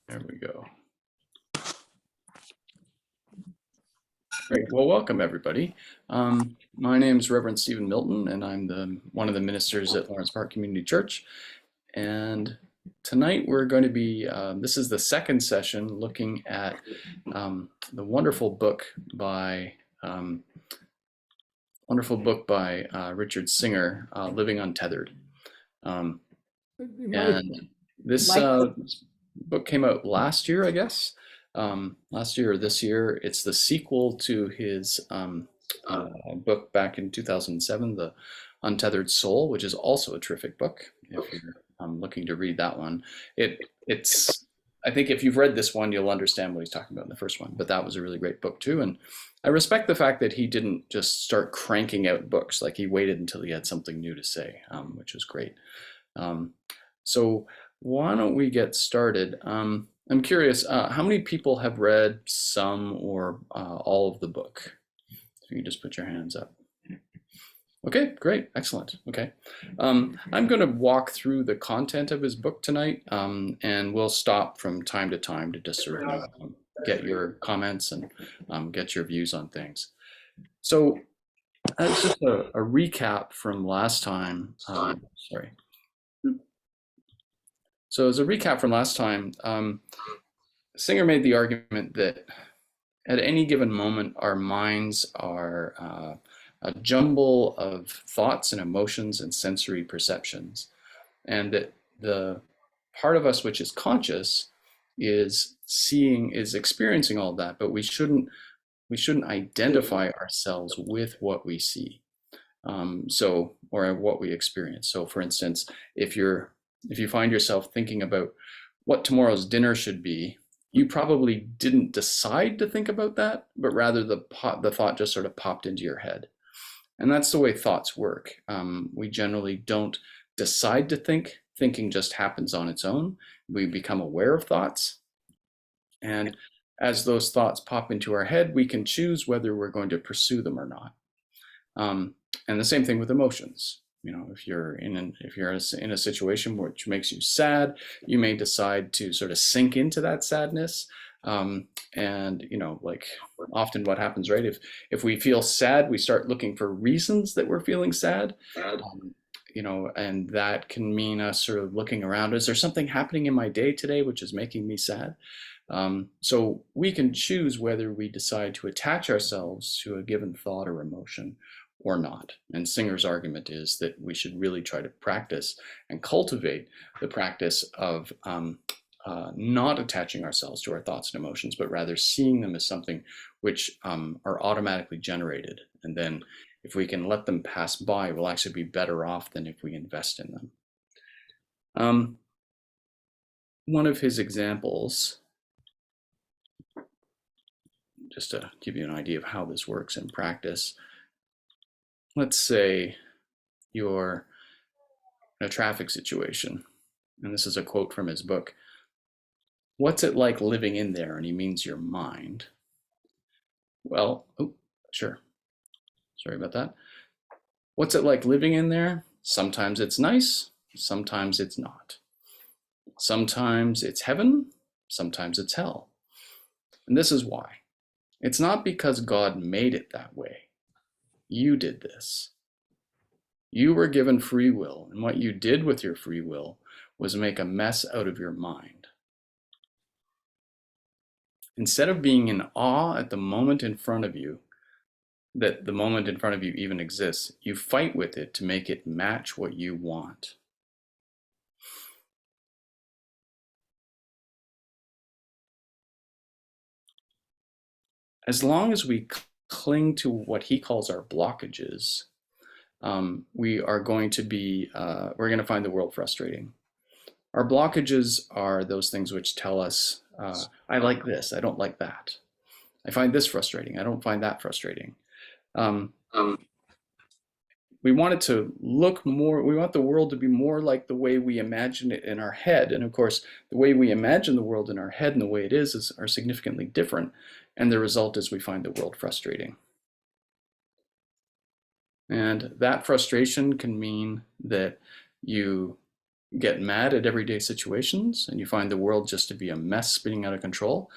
There we go. Great. Well, welcome everybody. My name is Reverend Stephen Milton, and I'm one of the ministers at Lawrence Park Community Church. And tonight we're going to be, this is the second session looking at the wonderful book by Richard Singer, Living Untethered. And this book came out last year, I guess. Last year or this year. It's the sequel to his book back in 2007, The Untethered Soul, which is also a terrific book if you're looking to read that one. I think if you've read this one, you'll understand what he's talking about in the first one, but that was a really great book too. And I respect the fact that he didn't just start cranking out books, like he waited until he had something new to say, which was great. So why don't we get started? I'm curious, how many people have read some or all of the book? If you can just put your hands up. Okay, great, excellent. Okay, I'm going to walk through the content of his book tonight, and we'll stop from time to time to just sort of get your comments and get your views on things. So that's just a recap from last time. Sorry. So as a recap from last time, Singer made the argument that at any given moment, our minds are a jumble of thoughts and emotions and sensory perceptions, and that the part of us which is conscious is experiencing all that, but we shouldn't identify ourselves with what we see, or what we experience. So, for instance, if you find yourself thinking about what tomorrow's dinner should be, you probably didn't decide to think about that, but rather the thought just sort of popped into your head. And that's the way thoughts work. We generally don't decide to think. Thinking just happens on its own. We become aware of thoughts. And as those thoughts pop into our head, we can choose whether we're going to pursue them or not. And the same thing with emotions. You know, if you're in a situation which makes you sad, you may decide to sort of sink into that sadness. And you know, like often what happens, right? If we feel sad, we start looking for reasons that we're feeling sad. You know, and that can mean us sort of looking around. Is there something happening in my day today which is making me sad? So we can choose whether we decide to attach ourselves to a given thought or emotion or not. And Singer's argument is that we should really try to practice and cultivate the practice of not attaching ourselves to our thoughts and emotions, but rather seeing them as something which are automatically generated. And then if we can let them pass by, we'll actually be better off than if we invest in them. One of his examples, just to give you an idea of how this works in practice, let's say you're in a traffic situation, and this is a quote from his book. What's it like living in there? And he means your mind. Well, sure. Sorry about that. What's it like living in there? Sometimes it's nice, sometimes it's not. Sometimes it's heaven, sometimes it's hell. And this is why. It's not because God made it that way. You did this. You were given free will, and what you did with your free will was make a mess out of your mind. Instead of being in awe at the moment in front of you, that the moment in front of you even exists, you fight with it to make it match what you want. As long as we cling to what he calls our blockages, we are going to be, we're going to find the world frustrating. Our blockages are those things which tell us, I like this, I don't like that. I find this frustrating, I don't find that frustrating. We want it to look more, we want the world to be more like the way we imagine it in our head. And of course, the way we imagine the world in our head and the way it is are significantly different. And the result is we find the world frustrating. And that frustration can mean that you get mad at everyday situations and you find the world just to be a mess spinning out of control.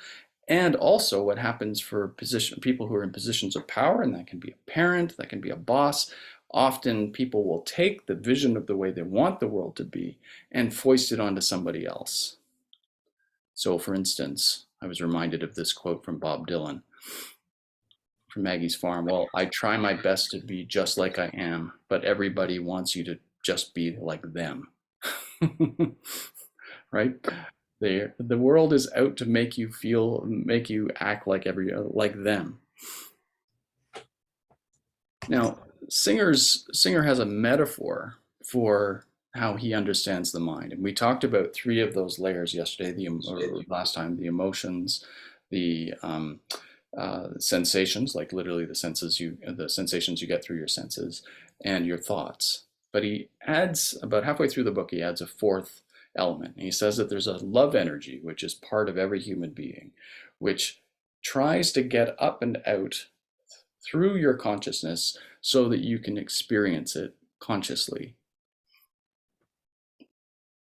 And also what happens for people who are in positions of power, and that can be a parent, that can be a boss. Often people will take the vision of the way they want the world to be and foist it onto somebody else. So for instance, I was reminded of this quote from Bob Dylan from Maggie's Farm. Well, I try my best to be just like I am, but everybody wants you to just be like them. Right? The world is out to make you act like them. Now, Singer has a metaphor for how he understands the mind, and we talked about three of those layers yesterday, or last time: the emotions, the sensations, like literally the sensations you get through your senses, and your thoughts. But he adds, about halfway through the book, he adds a fourth element. And he says that there's a love energy, which is part of every human being, which tries to get up and out through your consciousness so that you can experience it consciously.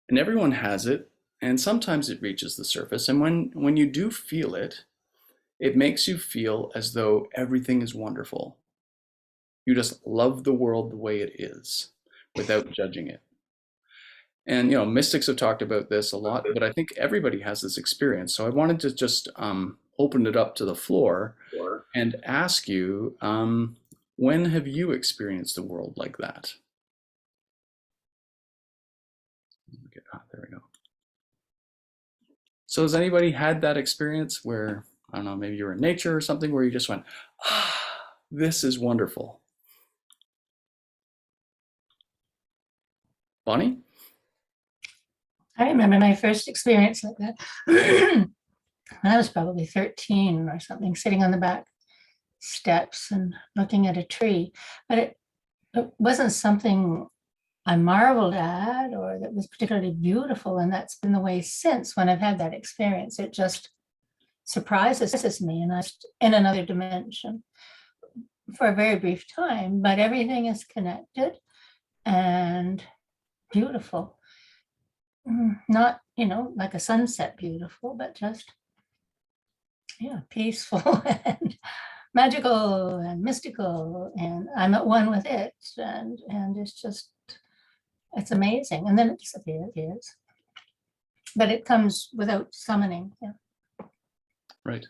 And everyone has it, and sometimes it reaches the surface. And when you do feel it, it makes you feel as though everything is wonderful. You just love the world the way it is without judging it. And mystics have talked about this a lot, but I think everybody has this experience. So I wanted to just open it up to the floor and ask you, when have you experienced the world like that? There we go. So has anybody had that experience where, I don't know, maybe you were in nature or something where you just went, this is wonderful? Bonnie? I remember my first experience like that. I was probably 13 or something, sitting on the back steps and looking at a tree. But it wasn't something I marveled at or that was particularly beautiful. And that's been the way since when I've had that experience. It just surprises me, and I'm in another dimension for a very brief time, but everything is connected and beautiful. Not, like a sunset beautiful, but just, peaceful and magical and mystical. And I'm at one with it. And it's amazing. And then it disappears. But it comes without summoning. Yeah. Right.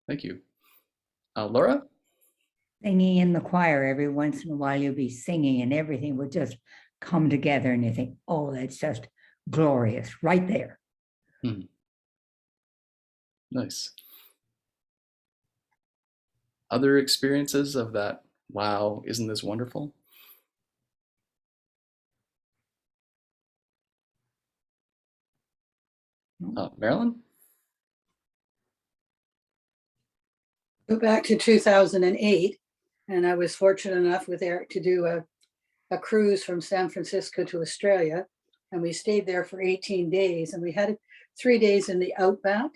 Thank you. Laura? Singing in the choir, every once in a while you'll be singing and everything will just come together and you think, oh, that's just glorious right there. Nice. Other experiences of that, wow, isn't this wonderful? Marilyn? Go back to 2008, and I was fortunate enough with Eric to do a cruise from San Francisco to Australia, and we stayed there for 18 days, and we had 3 days in the outback,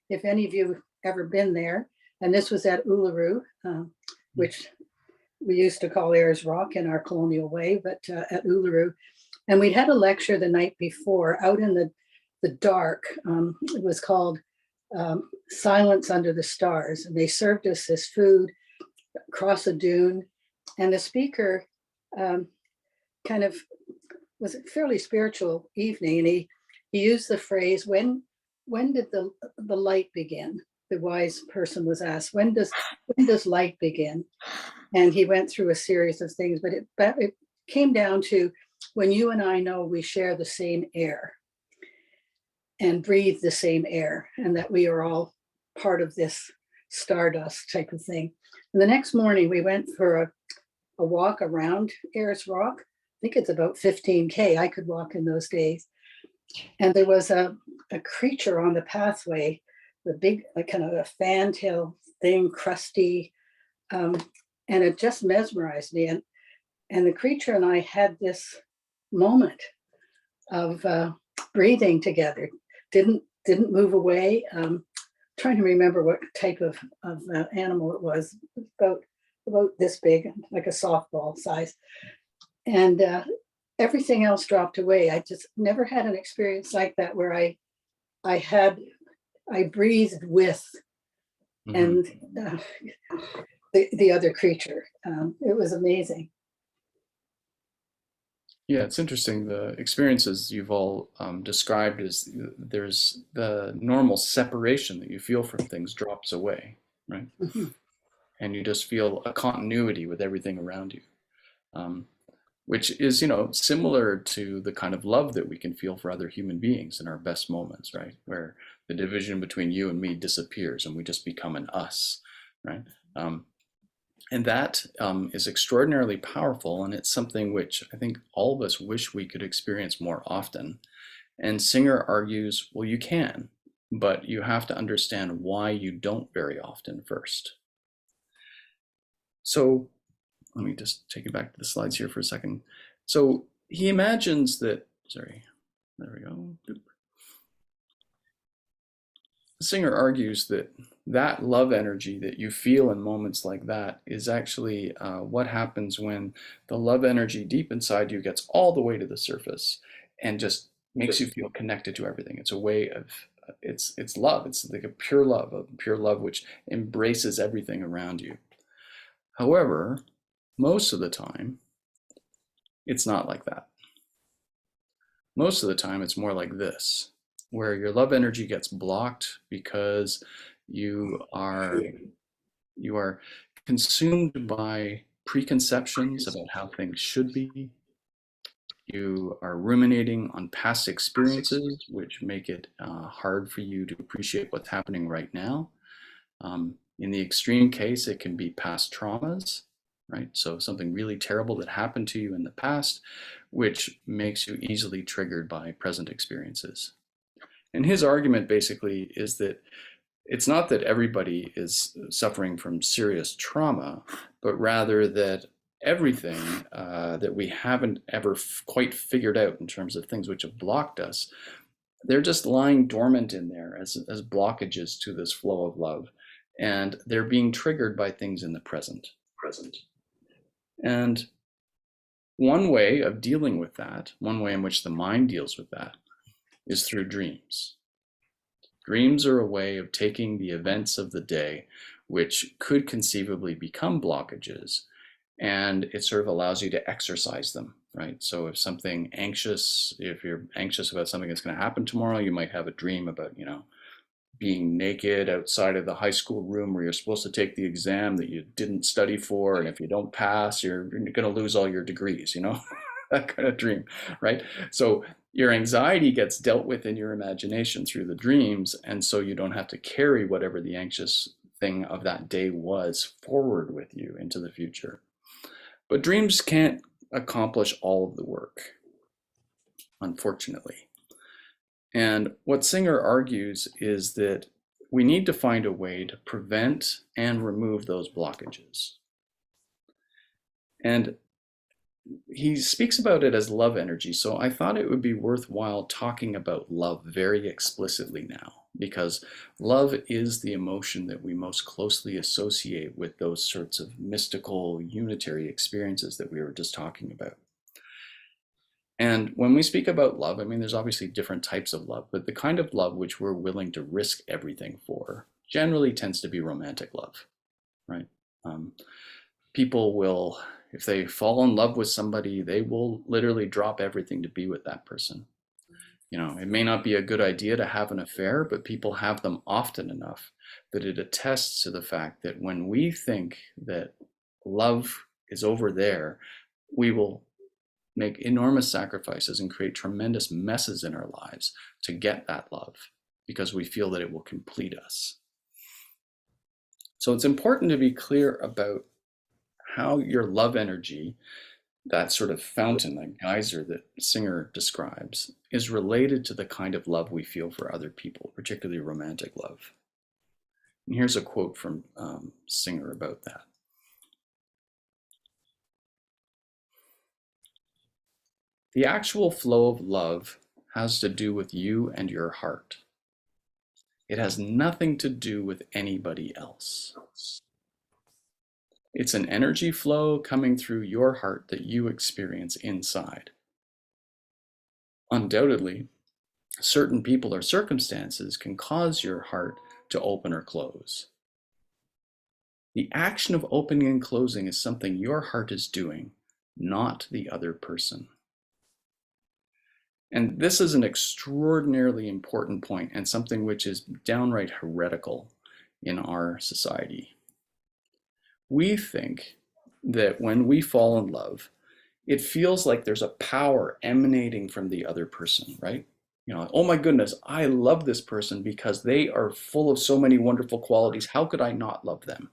if any of you have ever been there. And this was at Uluru, which we used to call Ayers Rock in our colonial way, but at Uluru. And we'd had a lecture the night before out in the dark. It was called Silence Under the Stars. And they served us this food across a dune. And the speaker kind of was a fairly spiritual evening. And he used the phrase, when did the light begin? The wise person was asked, when does light begin? And he went through a series of things, but it came down to when you and I know we share the same air and breathe the same air, and that we are all part of this stardust type of thing. And the next morning we went for a walk around Ayers Rock. I think it's about 15K. I could walk in those days. And there was a creature on the pathway, the big, like kind of a fantail thing, crusty, and it just mesmerized me. And the creature and I had this moment of breathing together. Didn't move away. Trying to remember what type of animal it was. About this big, like a softball size. And everything else dropped away. I just never had an experience like that where I breathed with and the other creature. It was amazing. Yeah, it's interesting. The experiences you've all described is there's the normal separation that you feel from things drops away, right? Mhm. And you just feel a continuity with everything around you, which is, similar to the kind of love that we can feel for other human beings in our best moments, right? Where the division between you and me disappears and we just become an us, right? And that is extraordinarily powerful, and it's something which I think all of us wish we could experience more often. And Singer argues, well, you can, but you have to understand why you don't very often first. So let me just take it back to the slides here for a second. So he imagines that, sorry, there we go. Singer argues that that love energy that you feel in moments like that is actually what happens when the love energy deep inside you gets all the way to the surface and just makes you feel connected to everything. It's a way of it's love. It's like a pure love which embraces everything around you. However, most of the time, it's not like that. Most of the time, it's more like this, where your love energy gets blocked because you are consumed by preconceptions about how things should be. You are ruminating on past experiences, which make it hard for you to appreciate what's happening right now. In the extreme case, it can be past traumas, right? So something really terrible that happened to you in the past, which makes you easily triggered by present experiences. And his argument basically is that it's not that everybody is suffering from serious trauma, but rather that everything that we haven't ever quite figured out in terms of things which have blocked us, they're just lying dormant in there as blockages to this flow of love. And they're being triggered by things in the present. And one way of dealing with that, one way in which the mind deals with that, is through dreams. Dreams are a way of taking the events of the day, which could conceivably become blockages, and it sort of allows you to exercise them, right? So if you're anxious about something that's going to happen tomorrow, you might have a dream about, being naked outside of the high school room where you're supposed to take the exam that you didn't study for, and if you don't pass, you're going to lose all your degrees, that kind of dream, right? So your anxiety gets dealt with in your imagination through the dreams, and so you don't have to carry whatever the anxious thing of that day was forward with you into the future. But dreams can't accomplish all of the work, unfortunately. And what Singer argues is that we need to find a way to prevent and remove those blockages. And he speaks about it as love energy, so I thought it would be worthwhile talking about love very explicitly now, because love is the emotion that we most closely associate with those sorts of mystical, unitary experiences that we were just talking about. And when we speak about love, there's obviously different types of love, but the kind of love which we're willing to risk everything for generally tends to be romantic love, right? People will, if they fall in love with somebody, they will literally drop everything to be with that person. It may not be a good idea to have an affair, but people have them often enough that it attests to the fact that when we think that love is over there, we will make enormous sacrifices and create tremendous messes in our lives to get that love because we feel that it will complete us. So it's important to be clear about how your love energy, that sort of fountain, that geyser that Singer describes, is related to the kind of love we feel for other people, particularly romantic love. And here's a quote from Singer about that. The actual flow of love has to do with you and your heart. It has nothing to do with anybody else. It's an energy flow coming through your heart that you experience inside. Undoubtedly, certain people or circumstances can cause your heart to open or close. The action of opening and closing is something your heart is doing, not the other person. And this is an extraordinarily important point and something which is downright heretical in our society. We think that when we fall in love, it feels like there's a power emanating from the other person, right? You know, oh my goodness, I love this person because they are full of so many wonderful qualities. How could I not love them,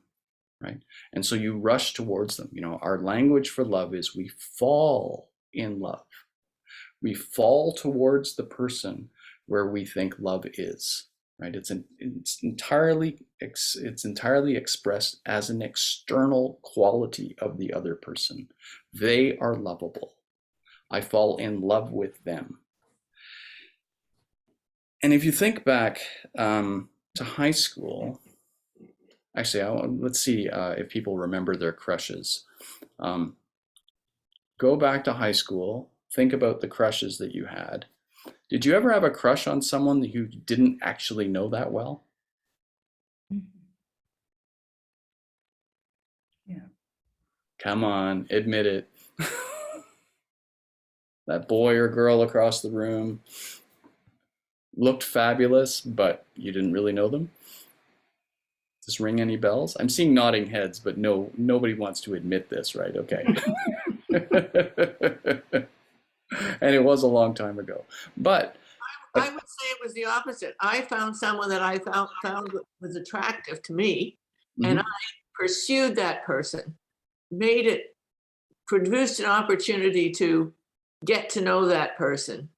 right? And so you rush towards them. You know, our language for love is we fall in love. We fall towards the person where we think love is, right? It's entirely expressed as an external quality of the other person. They are lovable. I fall in love with them. And if you think back to high school, actually, let's see if people remember their crushes. Go back to high school, think about the crushes that you had. Did you ever have a crush on someone that you didn't actually know that well? Yeah. Come on, admit it. That boy or girl across the room looked fabulous, but you didn't really know them? Does this ring any bells? I'm seeing nodding heads, but no, nobody wants to admit this, right? Okay. And it was a long time ago. But I would say it was the opposite. I found someone that I found was attractive to me, and I pursued that person, produced an opportunity to get to know that person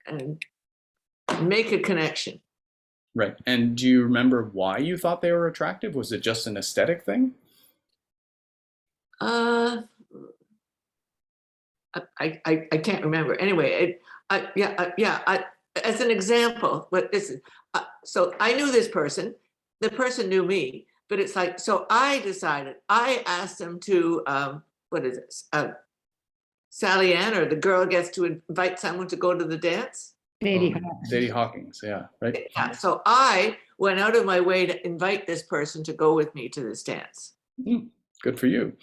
and make a connection. right. And do you remember why you thought they were attractive? Was it just an aesthetic thing? I can't remember. Anyway, as an example, so I knew this person, the person knew me, but it's like, so I decided, I asked them to, what is this? Sally Ann, or the girl gets to invite someone to go to the dance. Sadie Hawkins, yeah, right? Yeah, so I went out of my way to invite this person to go with me to this dance. Good for you.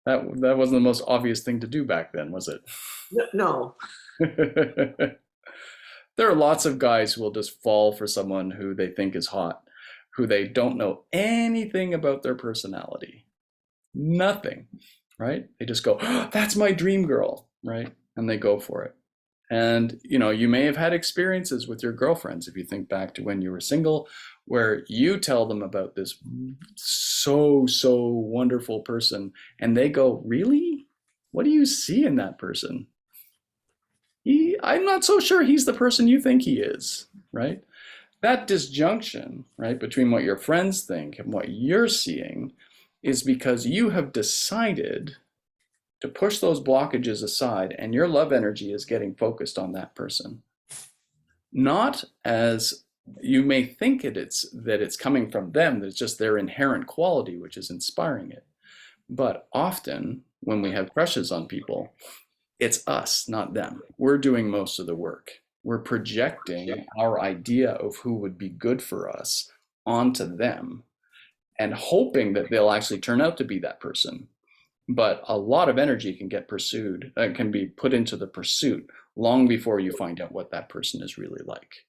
That wasn't the most obvious thing to do back then, was it? No. There are lots of guys who will just fall for someone who they think is hot, who they don't know anything about their personality. Nothing, right? They just go, oh, that's my dream girl, right? And they go for it. And, you know, you may have had experiences with your girlfriends, if you think back to when you were single, where you tell them about this so wonderful person, and they go, really? What do you see in that person? I'm not so sure he's the person you think he is, right? That disjunction, right, between what your friends think and what you're seeing is because you have decided to push those blockages aside, and your love energy is getting focused on that person. Not as you may think that it's coming from them, that it's just their inherent quality which is inspiring it. But often when we have crushes on people, it's us, not them. We're doing most of the work. We're projecting our idea of who would be good for us onto them and hoping that they'll actually turn out to be that person. But a lot of energy can can be put into the pursuit long before you find out what that person is really like.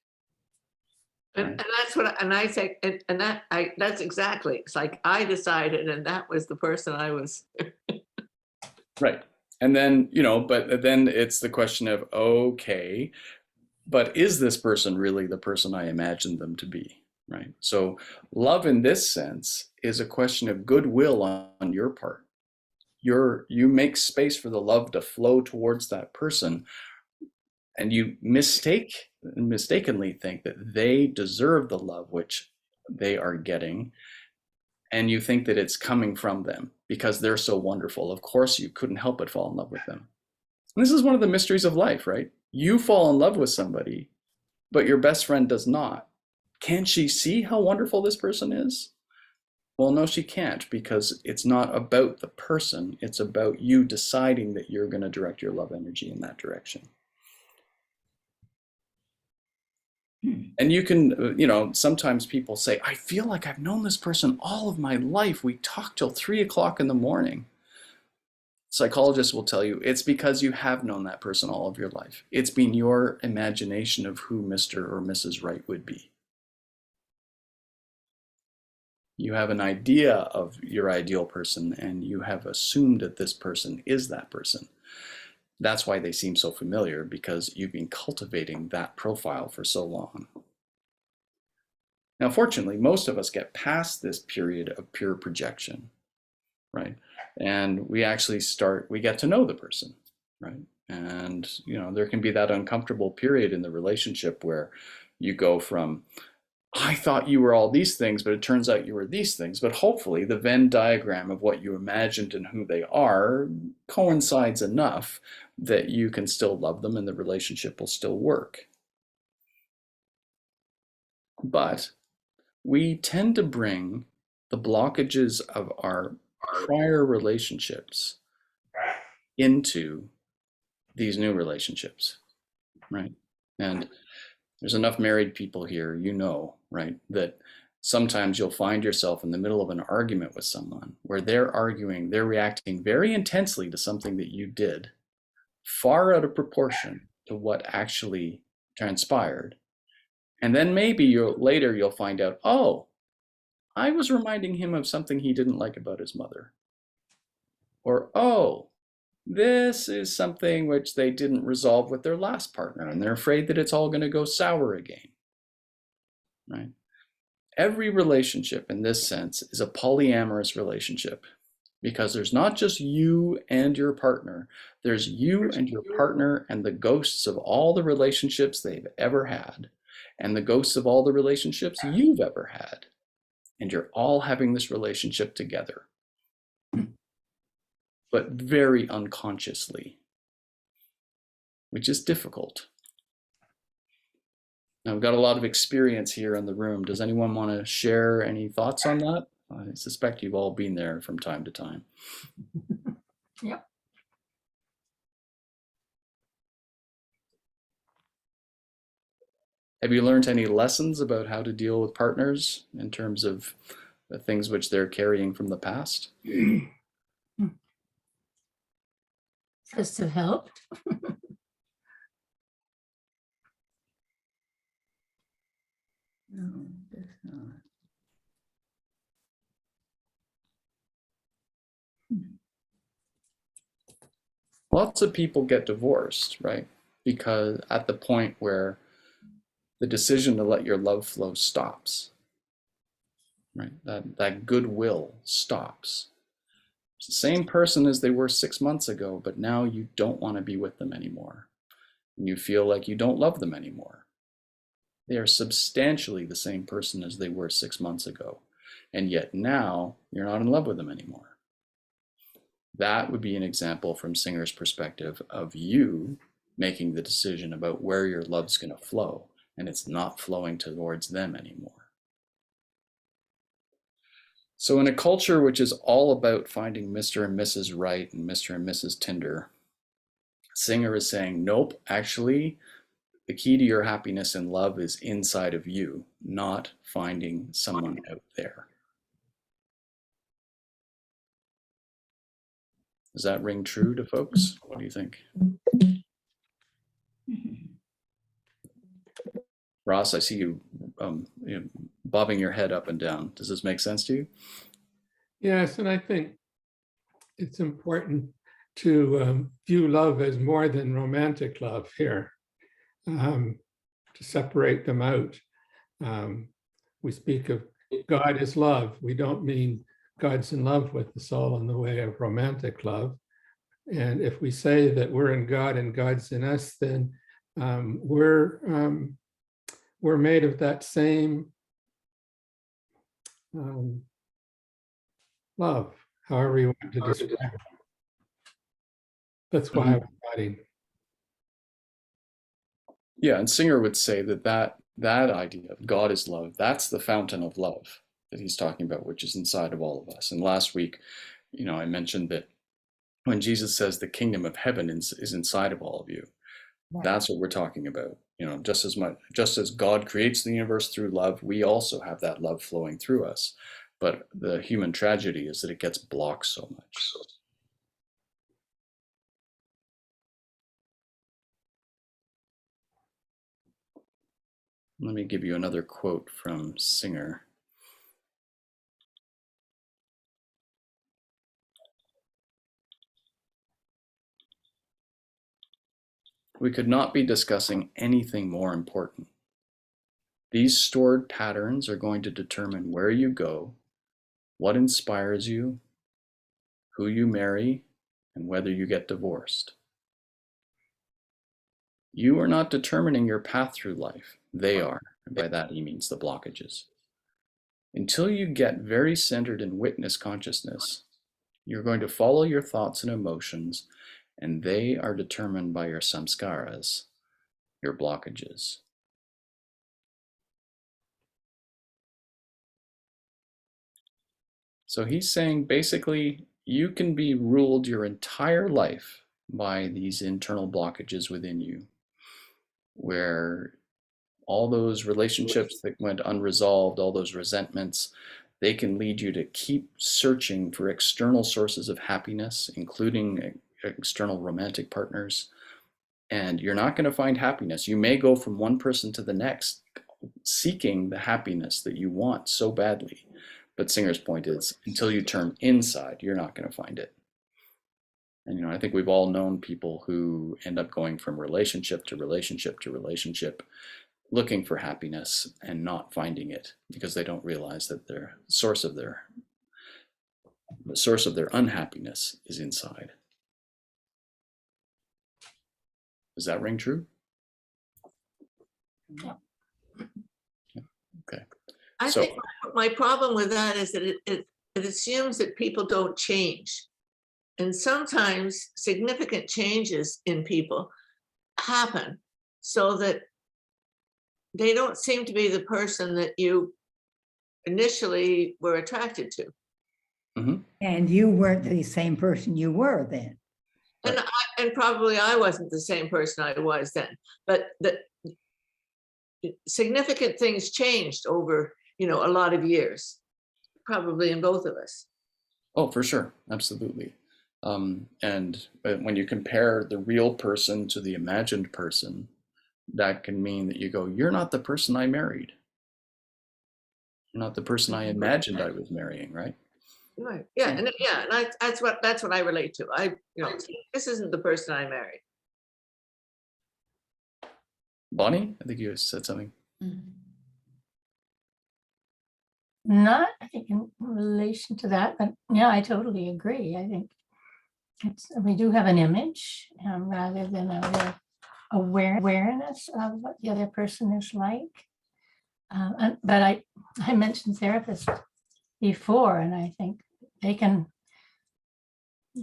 And that's what, and I say, that's exactly, it's like I decided, and that was the person I was. Right. And then, you know, but then it's the question of, okay, but is this person really the person I imagined them to be? Right. So love in this sense is a question of goodwill on your part. You make space for the love to flow towards that person, and you mistakenly think that they deserve the love which they are getting, and you think that it's coming from them because they're so wonderful. Of course, you couldn't help but fall in love with them. And this is one of the mysteries of life, right? You fall in love with somebody, but your best friend does not. Can she see how wonderful this person is? Well, no, she can't, because it's not about the person. It's about you deciding that you're going to direct your love energy in that direction. And you can, sometimes people say, I feel like I've known this person all of my life. We talk till 3 o'clock in the morning. Psychologists will tell you it's because you have known that person all of your life. It's been your imagination of who Mr. or Mrs. Right would be. You have an idea of your ideal person, and you have assumed that this person is that person. That's why they seem so familiar, because you've been cultivating that profile for so long. Now, fortunately, most of us get past this period of pure projection, right? And we actually we get to know the person, right? And, there can be that uncomfortable period in the relationship where you go from, I thought you were all these things, but it turns out you were these things. But hopefully the Venn diagram of what you imagined and who they are coincides enough that you can still love them and the relationship will still work. But we tend to bring the blockages of our prior relationships into these new relationships, right? And there's enough married people here, right, that sometimes you'll find yourself in the middle of an argument with someone where they're reacting very intensely to something that you did, far out of proportion to what actually transpired. And then maybe later you'll find out, oh, I was reminding him of something he didn't like about his mother. Or, oh, this is something which they didn't resolve with their last partner, and they're afraid that it's all going to go sour again, right? Every relationship in this sense is a polyamorous relationship, because there's not just you and your partner, there's you and your partner and the ghosts of all the relationships they've ever had, and the ghosts of all the relationships you've ever had. And you're all having this relationship together, but very unconsciously, which is difficult. Now, we've got a lot of experience here in the room. Does anyone want to share any thoughts on that? I suspect you've all been there from time to time. Yep. Have you learned any lessons about how to deal with partners in terms of the things which they're carrying from the past? Does it help? No, it does not. Lots of people get divorced, right? Because at the point where the decision to let your love flow stops, right? That goodwill stops. It's the same person as they were 6 months ago, but now you don't want to be with them anymore. And you feel like you don't love them anymore. They are substantially the same person as they were 6 months ago. And yet now you're not in love with them anymore. That would be an example from Singer's perspective of you making the decision about where your love's going to flow, and it's not flowing towards them anymore. So in a culture which is all about finding Mr. and Mrs. Right and Mr. and Mrs. Tinder, Singer is saying, nope, actually, the key to your happiness and love is inside of you, not finding someone out there. Does that ring true to folks? What do you think? Ross, I see you, bobbing your head up and down. Does this make sense to you? Yes, and I think it's important to view love as more than romantic love here, to separate them out. We speak of God as love. We don't mean God's in love with us all in the way of romantic love. And if we say that we're in God and God's in us, then we're made of that same love, however you want to describe it. That's why I'm writing. Yeah, and Singer would say that idea of God is love, that's the fountain of love that he's talking about, which is inside of all of us. And last week, I mentioned that when Jesus says the kingdom of heaven is inside of all of you, That's what we're talking about. You know, just as God creates the universe through love, we also have that love flowing through us. But the human tragedy is that it gets blocked so much. Let me give you another quote from Singer. We could not be discussing anything more important. These stored patterns are going to determine where you go, what inspires you, who you marry, and whether you get divorced. You are not determining your path through life. They are. And by that he means the blockages. Until you get very centered in witness consciousness, you're going to follow your thoughts and emotions, and they are determined by your samskaras, your blockages. So he's saying basically you can be ruled your entire life by these internal blockages within you, where all those relationships that went unresolved, all those resentments, they can lead you to keep searching for external sources of happiness, including external romantic partners. And you're not going to find happiness. You may go from one person to the next, seeking the happiness that you want so badly. But Singer's point is, until you turn inside, you're not going to find it. And, you know, I think we've all known people who end up going from relationship to relationship to relationship, looking for happiness and not finding it because they don't realize that the source of their unhappiness is inside. Does that ring true? Yeah. Okay. I So- think my problem with that is that it assumes that people don't change. And sometimes significant changes in people happen so that they don't seem to be the person that you initially were attracted to. And you weren't the same person you were then. And probably I wasn't the same person I was then, but the significant things changed over, a lot of years, probably in both of us. Oh, for sure. Absolutely. And when you compare the real person to the imagined person, that can mean that you go, you're not the person I married. You're not the person I imagined I was marrying, right? Right. Yeah. And that's what I relate to. This isn't the person I married. Bonnie, I think you said something. Not, I think, in relation to that, but yeah, I totally agree. I think we do have an image rather than a real awareness of what the other person is like. But I mentioned therapists before, and I think they can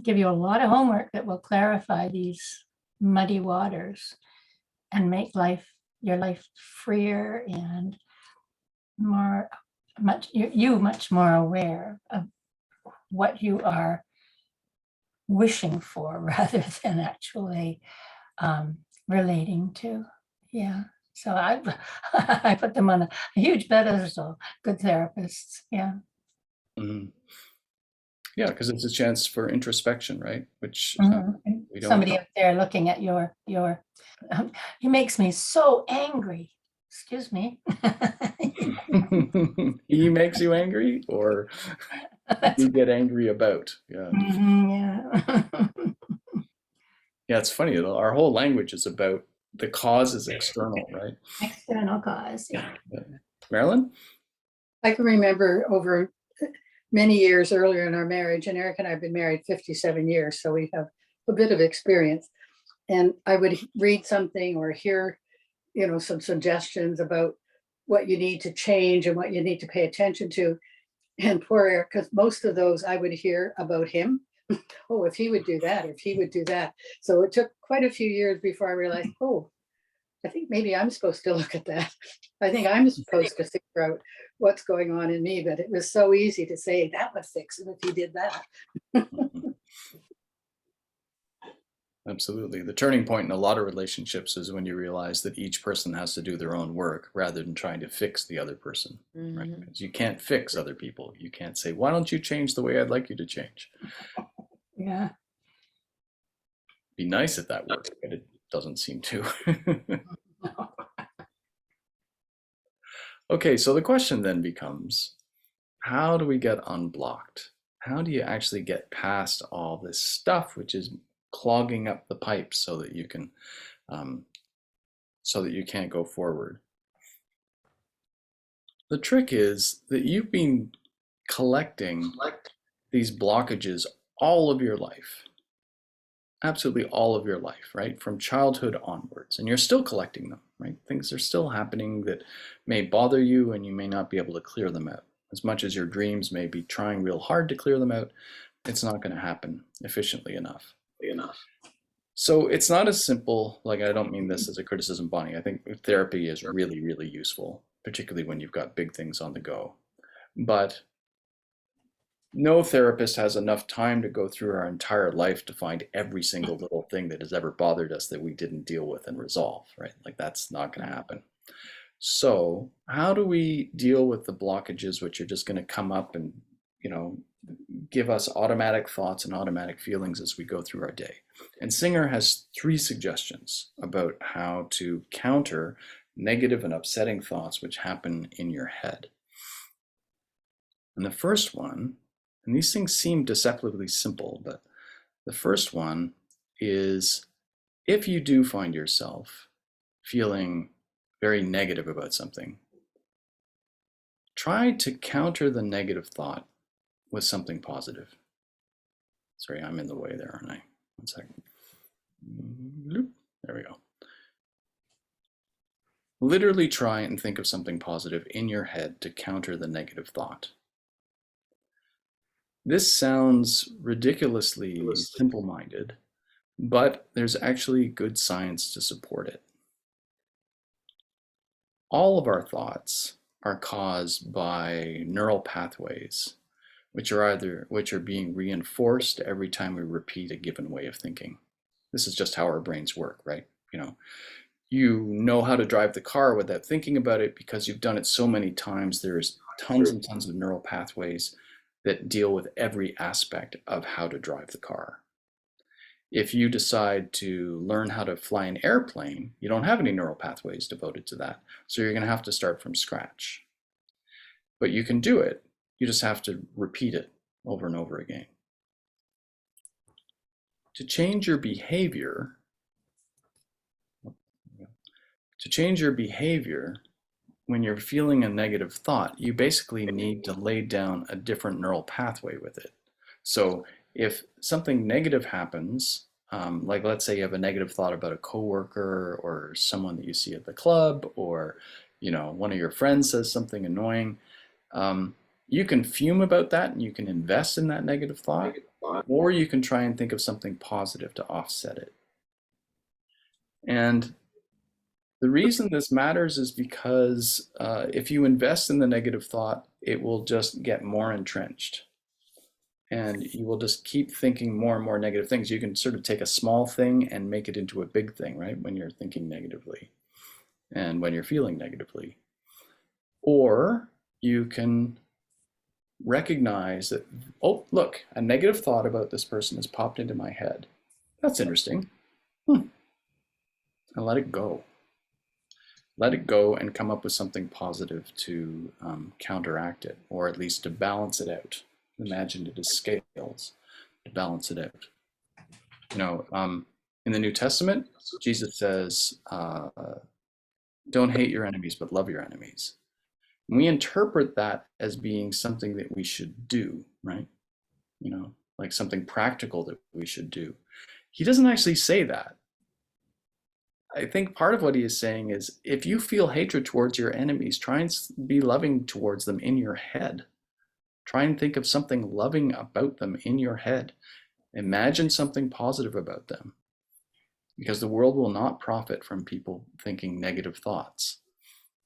give you a lot of homework that will clarify these muddy waters and make your life freer and much more aware of what you are wishing for rather than actually relating to. Yeah. So I put them on a huge pedestal, good therapists. Yeah. Mm-hmm. Yeah, because it's a chance for introspection, right? Which we don't. Somebody up there looking at your he makes me so angry. Excuse me. He makes you angry, or you get angry about? Yeah. Yeah. Yeah, it's funny. Our whole language is about the cause is external, right? External cause. Yeah. Marilyn? I can remember over many years earlier in our marriage, and Eric and I have been married 57 years, so we have a bit of experience. And I would read something or hear, some suggestions about what you need to change and what you need to pay attention to. And poor Eric, because most of those I would hear about him. Oh, if he would do that, if he would do that. So it took quite a few years before I realized, oh, I think maybe I'm supposed to look at that. I think I'm supposed to figure out what's going on in me, but it was so easy to say that would fix it if he did that. Absolutely. The turning point in a lot of relationships is when you realize that each person has to do their own work rather than trying to fix the other person, right? Mhm. Because you can't fix other people. You can't say, why don't you change the way I'd like you to change? Yeah. Be nice if that worked, but it doesn't seem to. Okay, so the question then becomes, how do we get unblocked? How do you actually get past all this stuff which is clogging up the pipes so that you can so that you can't go forward? The trick is that you've been collecting these blockages all of your life, absolutely all of your life, right? From childhood onwards, and you're still collecting them, right? Things are still happening that may bother you and you may not be able to clear them out. As much as your dreams may be trying real hard to clear them out, it's not going to happen efficiently enough. So it's not as simple, like I don't mean this as a criticism, Bonnie. I think therapy is really, really useful, particularly when you've got big things on the go. But no therapist has enough time to go through our entire life to find every single little thing that has ever bothered us that we didn't deal with and resolve, right? Like that's not going to happen. So how do we deal with the blockages which are just going to come up and, you know, give us automatic thoughts and automatic feelings as we go through our day? And Singer has 3 suggestions about how to counter negative and upsetting thoughts which happen in your head. And the first one, and these things seem deceptively simple, but the first one is, if you do find yourself feeling very negative about something, try to counter the negative thought with something positive. Sorry, I'm in the way there, aren't I? One second. There we go. Literally try and think of something positive in your head to counter the negative thought. This sounds ridiculously simple-minded, but there's actually good science to support it. All of our thoughts are caused by neural pathways, which are being reinforced every time we repeat a given way of thinking. This is just how our brains work, right? You know how to drive the car without thinking about it because you've done it so many times. There's tons and tons of neural pathways that deal with every aspect of how to drive the car. If you decide to learn how to fly an airplane, you don't have any neural pathways devoted to that. So you're going to have to start from scratch. But you can do it. You just have to repeat it over and over again. To change your behavior, when you're feeling a negative thought, you basically need to lay down a different neural pathway with it. So if something negative happens, like let's say you have a negative thought about a coworker or someone that you see at the club, or one of your friends says something annoying, you can fume about that and you can invest in that negative thought, or you can try and think of something positive to offset it. And the reason this matters is because if you invest in the negative thought, it will just get more entrenched. And you will just keep thinking more and more negative things. You can sort of take a small thing and make it into a big thing, right? When you're thinking negatively and when you're feeling negatively. Or you can recognize that, oh, look, a negative thought about this person has popped into my head. That's interesting. And let it go. Let it go and come up with something positive to counteract it, or at least to balance it out. Imagine it as scales to balance it out. In the New Testament, Jesus says, don't hate your enemies, but love your enemies. And we interpret that as being something that we should do, right? Like something practical that we should do. He doesn't actually say that. I think part of what he is saying is, if you feel hatred towards your enemies, try and be loving towards them in your head. Try and think of something loving about them in your head. Imagine something positive about them, because the world will not profit from people thinking negative thoughts,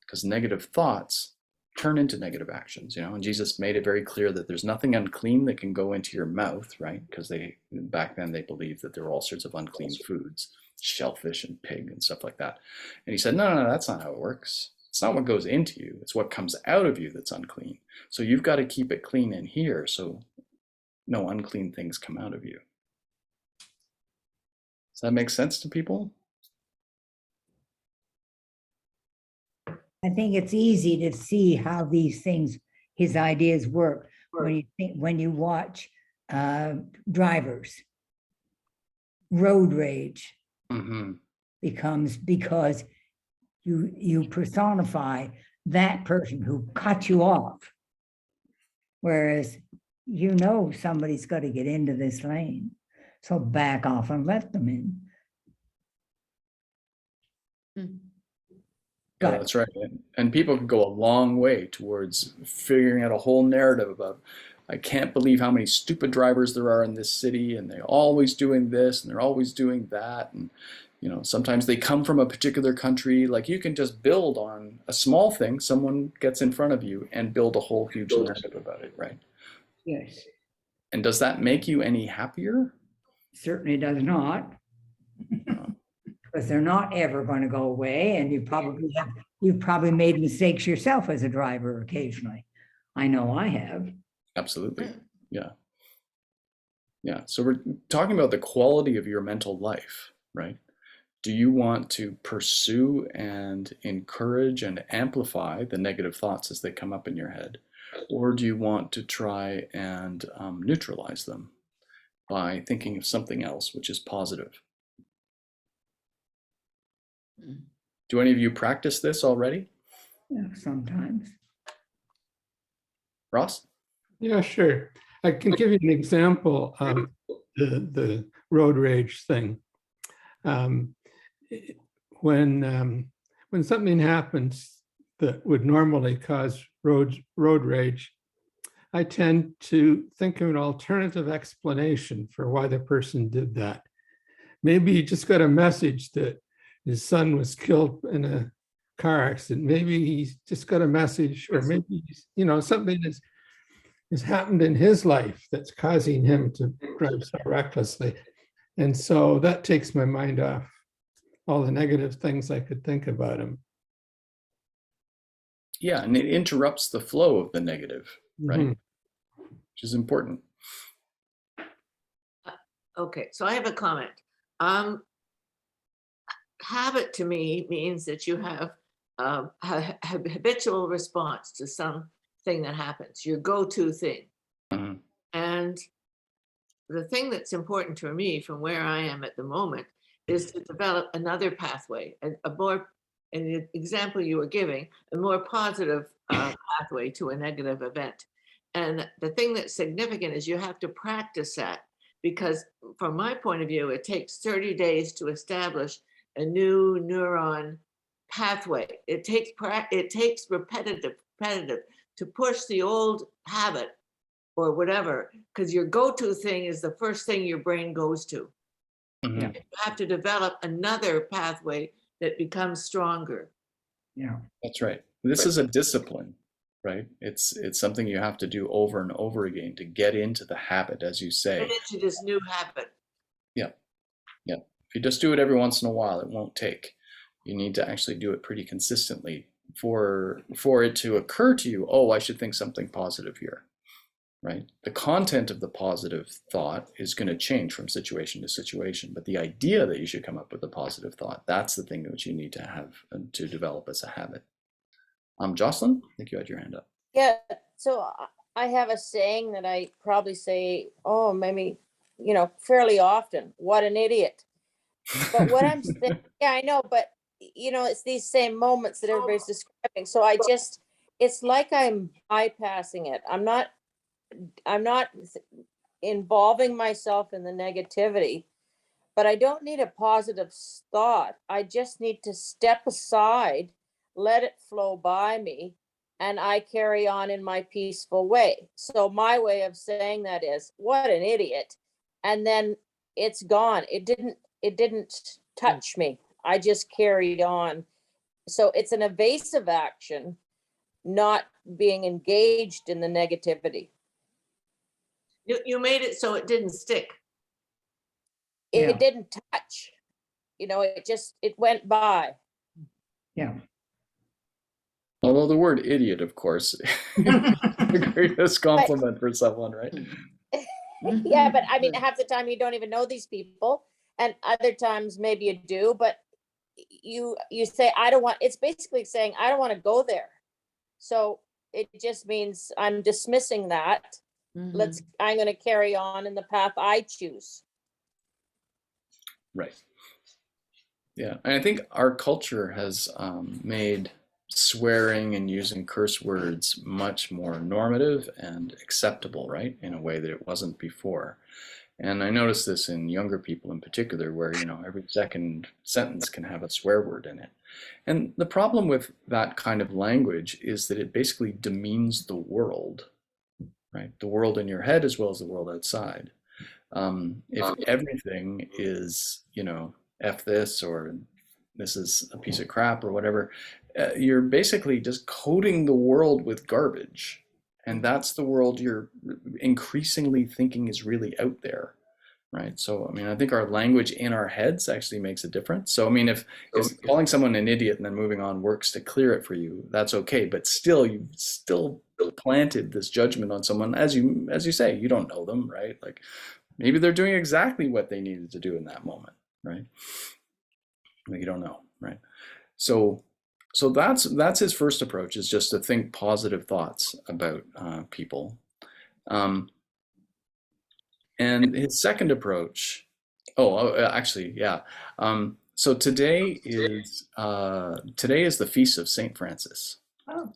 because negative thoughts turn into negative actions, you know. And Jesus made it very clear that there's nothing unclean that can go into your mouth, right? Because back then they believed that there were all sorts of unclean foods, shellfish and pig and stuff like that. And he said, no, that's not how it works. It's not what goes into you, it's what comes out of you that's unclean. So you've got to keep it clean in here so no unclean things come out of you. Does that make sense to people? I think it's easy to see how these things, his ideas work when you watch drivers. Road rage becomes because you personify that person who cut you off, whereas you know somebody's got to get into this lane, so back off and let them in. Yeah, that's right. And people can go a long way towards figuring out a whole narrative about, I can't believe how many stupid drivers there are in this city, and they're always doing this and they're always doing that. And, you know, sometimes they come from a particular country. Like, you can just build on a small thing, someone gets in front of you, and build a whole huge narrative about it, right? Yes. And does that make you any happier? Certainly does not. Because they're not ever going to go away, and you've probably made mistakes yourself as a driver occasionally. I know I have. Absolutely. Yeah. So we're talking about the quality of your mental life, right? Do you want to pursue and encourage and amplify the negative thoughts as they come up in your head? Or do you want to try and neutralize them by thinking of something else which is positive? Do any of you practice this already? Yeah, sometimes. Ross? Yeah, sure. I can give you an example of the road rage thing. When something happens that would normally cause road rage, I tend to think of an alternative explanation for why the person did that. Maybe he just got a message that his son was killed in a car accident. Maybe he's just got a message, or maybe he's, you know, something has happened in his life that's causing him to drive so recklessly. And so that takes my mind off all the negative things I could think about him. Yeah, and it interrupts the flow of the negative, right? Which is important. Okay, so I have a comment. Habit to me means that you have a habitual response to something that happens, your go-to thing. And the thing that's important to me from where I am at the moment is to develop another pathway, a more, in the example you were giving, a more positive pathway to a negative event. And the thing that's significant is you have to practice that, because from my point of view, it takes 30 days to establish a new neuron pathway. It takes repetitive to push the old habit or whatever, because your go-to thing is the first thing your brain goes to. You have to develop another pathway that becomes stronger. Yeah, that's right. This is a discipline, right? It's something you have to do over and over again to get into the habit, as you say. Get into this new habit. Yeah. If you just do it every once in a while, it won't take. You need to actually do it pretty consistently for it to occur to you, oh, I should think something positive here, right? The content of the positive thought is going to change from situation to situation, but the idea that you should come up with a positive thought, that's the thing which you need to have to develop as a habit. Jocelyn, I think you had your hand up. Yeah, so I have a saying that I probably say, oh, maybe, fairly often, what an idiot. But what I'm saying, yeah, I know, but it's these same moments that everybody's describing. So it's like I'm bypassing it. I'm not involving myself in the negativity, but I don't need a positive thought. I just need to step aside, let it flow by me, and I carry on in my peaceful way. So my way of saying that is, what an idiot. And then it's gone. It didn't touch me. I just carried on. So it's an evasive action, not being engaged in the negativity. You made it so it didn't stick. It Yeah. didn't touch, it went by. Yeah. Although the word idiot, of course, is the greatest compliment for someone, right? Yeah, but I mean, half the time you don't even know these people, and other times maybe you do, but you say, I don't want, it's basically saying, I don't want to go there. So it just means I'm dismissing that. I'm going to carry on in the path I choose. Right. Yeah, and I think our culture has made swearing and using curse words much more normative and acceptable, right? In a way that it wasn't before. And I notice this in younger people in particular, where, every second sentence can have a swear word in it. And the problem with that kind of language is that it basically demeans the world, right? The world in your head as well as the world outside. If everything is, F this, or this is a piece of crap, or whatever, you're basically just coating the world with garbage. And that's the world you're increasingly thinking is really out there, right? So, I mean, I think our language in our heads actually makes a difference. So, I mean, if calling someone an idiot and then moving on works to clear it for you, that's okay. But still, you've still planted this judgment on someone, as you say, you don't know them, right? Like, maybe they're doing exactly what they needed to do in that moment, right? You don't know, right? So that's his first approach, is just to think positive thoughts about people. And his second approach, actually, yeah. So today is the feast of Saint Francis. Oh.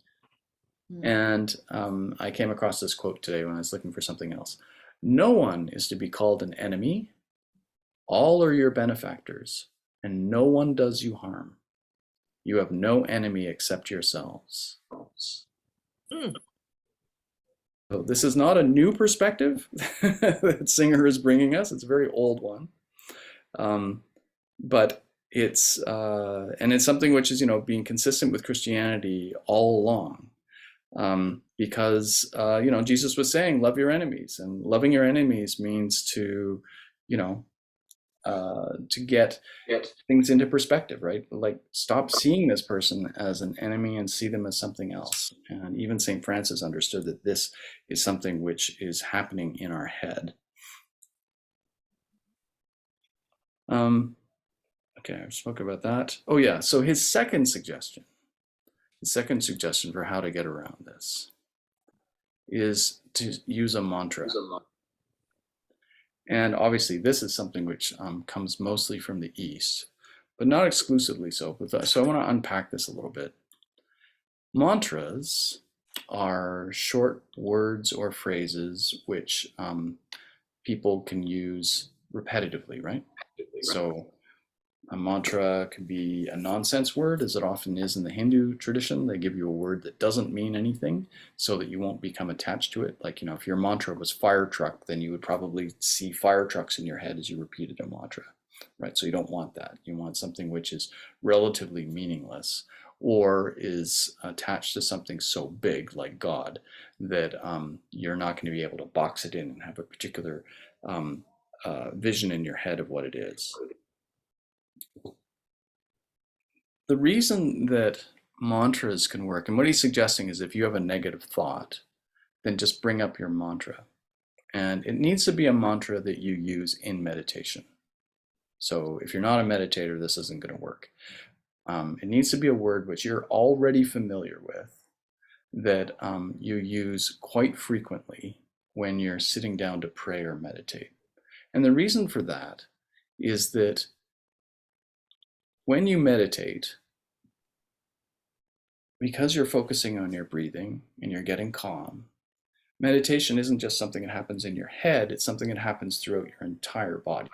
And I came across this quote today when I was looking for something else. No one is to be called an enemy. All are your benefactors, and no one does you harm. You have no enemy except yourselves. So this is not a new perspective that Singer is bringing us. It's a very old one. But it's something which is, being consistent with Christianity all along. Because, Jesus was saying, love your enemies, and loving your enemies means to get things into perspective, right? Like, stop seeing this person as an enemy and see them as something else. And even St. Francis understood that this is something which is happening in our head. Okay, I spoke about that. Oh yeah, so his second suggestion for how to get around this is to use a mantra. And obviously this is something which comes mostly from the East, but not exclusively so. So I want to unpack this a little bit. Mantras are short words or phrases which people can use repetitively, right? So a mantra could be a nonsense word, as it often is in the Hindu tradition. They give you a word that doesn't mean anything so that you won't become attached to it. Like, if your mantra was fire truck, then you would probably see fire trucks in your head as you repeated a mantra, right? So you don't want that. You want something which is relatively meaningless, or is attached to something so big like God that you're not going to be able to box it in and have a particular vision in your head of what it is. The reason that mantras can work, and what he's suggesting, is if you have a negative thought, then just bring up your mantra. And it needs to be a mantra that you use in meditation. So if you're not a meditator, this isn't going to work. It needs to be a word which you're already familiar with, that you use quite frequently when you're sitting down to pray or meditate. And the reason for that is that when you meditate, because you're focusing on your breathing and you're getting calm, meditation isn't just something that happens in your head, it's something that happens throughout your entire body,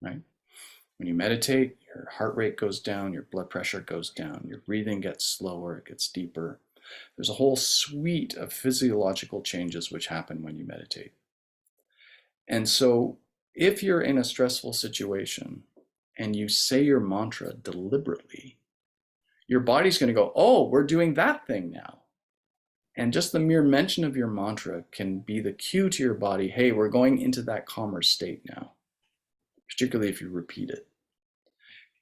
right? When you meditate, your heart rate goes down, your blood pressure goes down, your breathing gets slower, it gets deeper. There's a whole suite of physiological changes which happen when you meditate. And so if you're in a stressful situation and you say your mantra deliberately, your body's going to go, oh, we're doing that thing now. And just the mere mention of your mantra can be the cue to your body, hey, we're going into that calmer state now, particularly if you repeat it.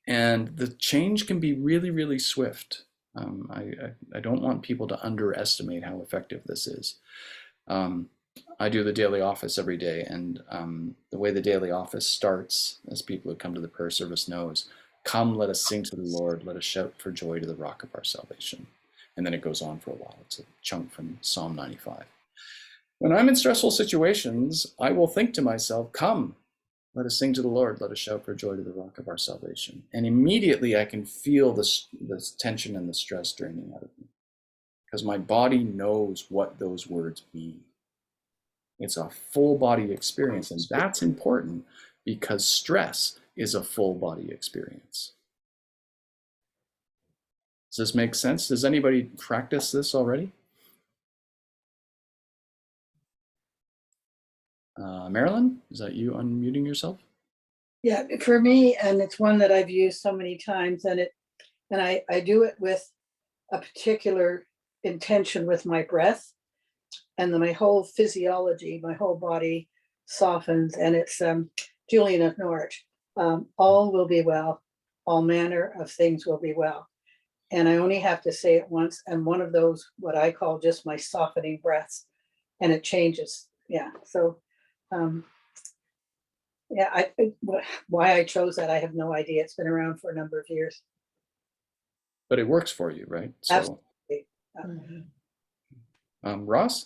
And the change can be really, really swift. I don't want people to underestimate how effective this is. I do the daily office every day, and the way the daily office starts, as people who come to the prayer service knows, come, let us sing to the Lord, let us shout for joy to the rock of our salvation. And then it goes on for a while. It's a chunk from Psalm 95. When I'm in stressful situations, I will think to myself, come, let us sing to the Lord, let us shout for joy to the rock of our salvation. And immediately I can feel this tension and the stress draining out of me, because my body knows what those words mean. It's a full body experience, and that's important because stress is a full body experience. Does this make sense? Does anybody practice this already? Marilyn, is that you unmuting yourself? Yeah, for me, and it's one that I've used so many times, and I do it with a particular intention with my breath, and then my whole physiology, my whole body softens, and it's Julian of Norwich. All will be well, all manner of things will be well. And I only have to say it once, and one of those, what I call just my softening breaths, and it changes. Yeah, so yeah, why I chose that, I have no idea. It's been around for a number of years. But it works for you, right? So, Absolutely. Ross?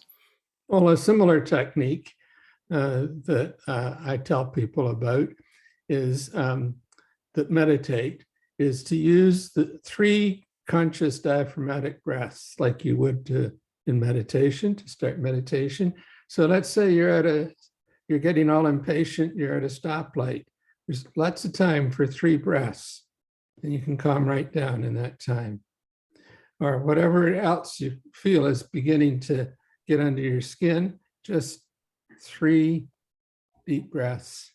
Well, a similar technique that I tell people about is that meditate is to use the 3 conscious diaphragmatic breaths like you would in meditation, to start meditation. So let's say you're getting all impatient, you're at a stoplight. There's lots of time for 3 breaths, and you can calm right down in that time. Or whatever else you feel is beginning to get under your skin, just 3 deep breaths,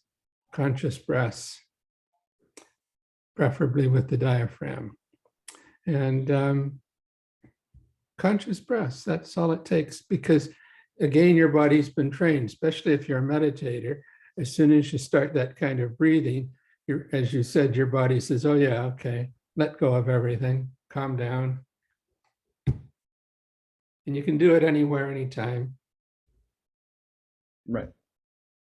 conscious breaths, preferably with the diaphragm. And conscious breaths, that's all it takes, because again, your body's been trained, especially if you're a meditator. As soon as you start that kind of breathing, as you said, your body says, oh yeah, okay, let go of everything, calm down. And you can do it anywhere, anytime. Right.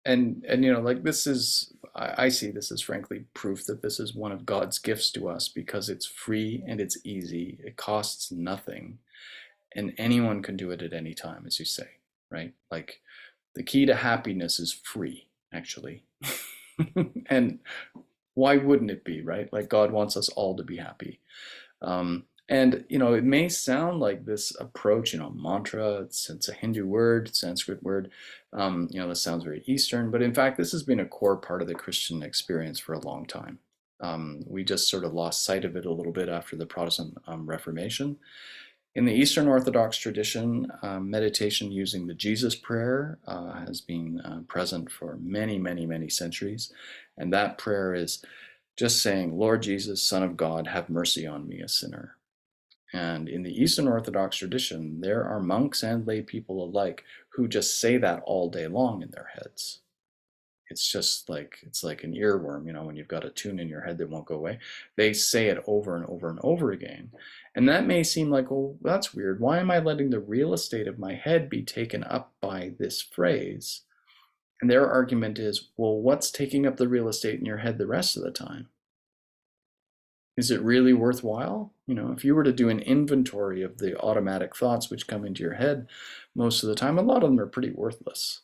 And you know, like this is, I see this as frankly proof that this is one of God's gifts to us, because it's free and it's easy. It costs nothing, and anyone can do it at any time, as you say, right? Like the key to happiness is free, actually. And why wouldn't it be, right? Like God wants us all to be happy. And, you know, it may sound like this approach, you know, mantra, it's a Hindu word, Sanskrit word, you know, this sounds very Eastern, but in fact, this has been a core part of the Christian experience for a long time. We just sort of lost sight of it a little bit after the Protestant Reformation. In the Eastern Orthodox tradition, meditation using the Jesus prayer has been present for many, many, many centuries. And that prayer is just saying, Lord Jesus, Son of God, have mercy on me, a sinner. And in the Eastern Orthodox tradition, there are monks and lay people alike who just say that all day long in their heads. It's just like, it's like an earworm, you know, when you've got a tune in your head that won't go away. They say it over and over and over again. And that may seem like, oh, that's weird. Why am I letting the real estate of my head be taken up by this phrase? And their argument is, well, what's taking up the real estate in your head the rest of the time? Is it really worthwhile? You know, if you were to do an inventory of the automatic thoughts which come into your head most of the time, a lot of them are pretty worthless.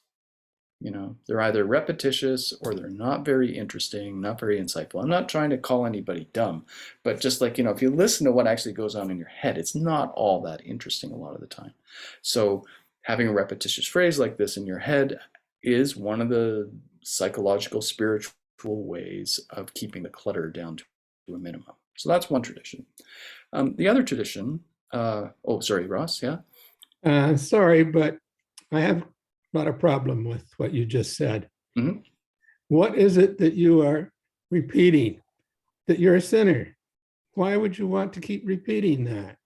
You know, they're either repetitious or they're not very interesting, not very insightful. I'm not trying to call anybody dumb, but just like, you know, if you listen to what actually goes on in your head, it's not all that interesting a lot of the time. So having a repetitious phrase like this in your head is one of the psychological, spiritual ways of keeping the clutter down to a minimum. So that's one tradition. The other tradition, oh, sorry, Ross, yeah? Sorry, but I have not a problem with what you just said. Mm-hmm. What is it that you are repeating? That you're a sinner? Why would you want to keep repeating that?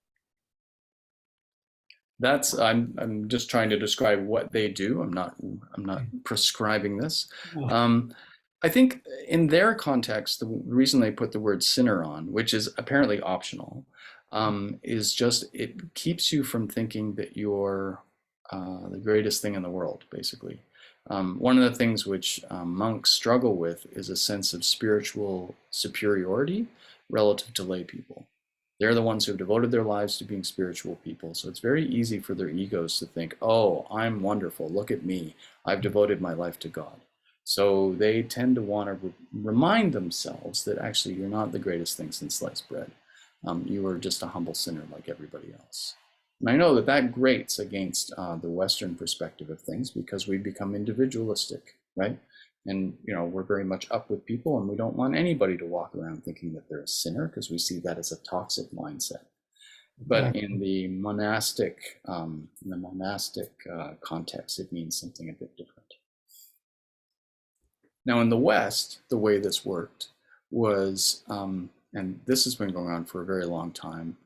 That's I'm just trying to describe what they do. I'm not prescribing this. I think in their context, the reason they put the word sinner on, which is apparently optional, is just it keeps you from thinking that you're the greatest thing in the world, basically. One of the things which monks struggle with is a sense of spiritual superiority relative to lay people. They're the ones who have devoted their lives to being spiritual people. So it's very easy for their egos to think, oh, I'm wonderful. Look at me. I've devoted my life to God. So they tend to want to remind themselves that actually you're not the greatest thing since sliced bread. You are just a humble sinner like everybody else. And I know that that grates against the Western perspective of things because we become individualistic, right? And, you know, we're very much up with people and we don't want anybody to walk around thinking that they're a sinner because we see that as a toxic mindset. But in the monastic, context, it means something a bit different. Now in the West, the way this worked was, and this has been going on for a very long time,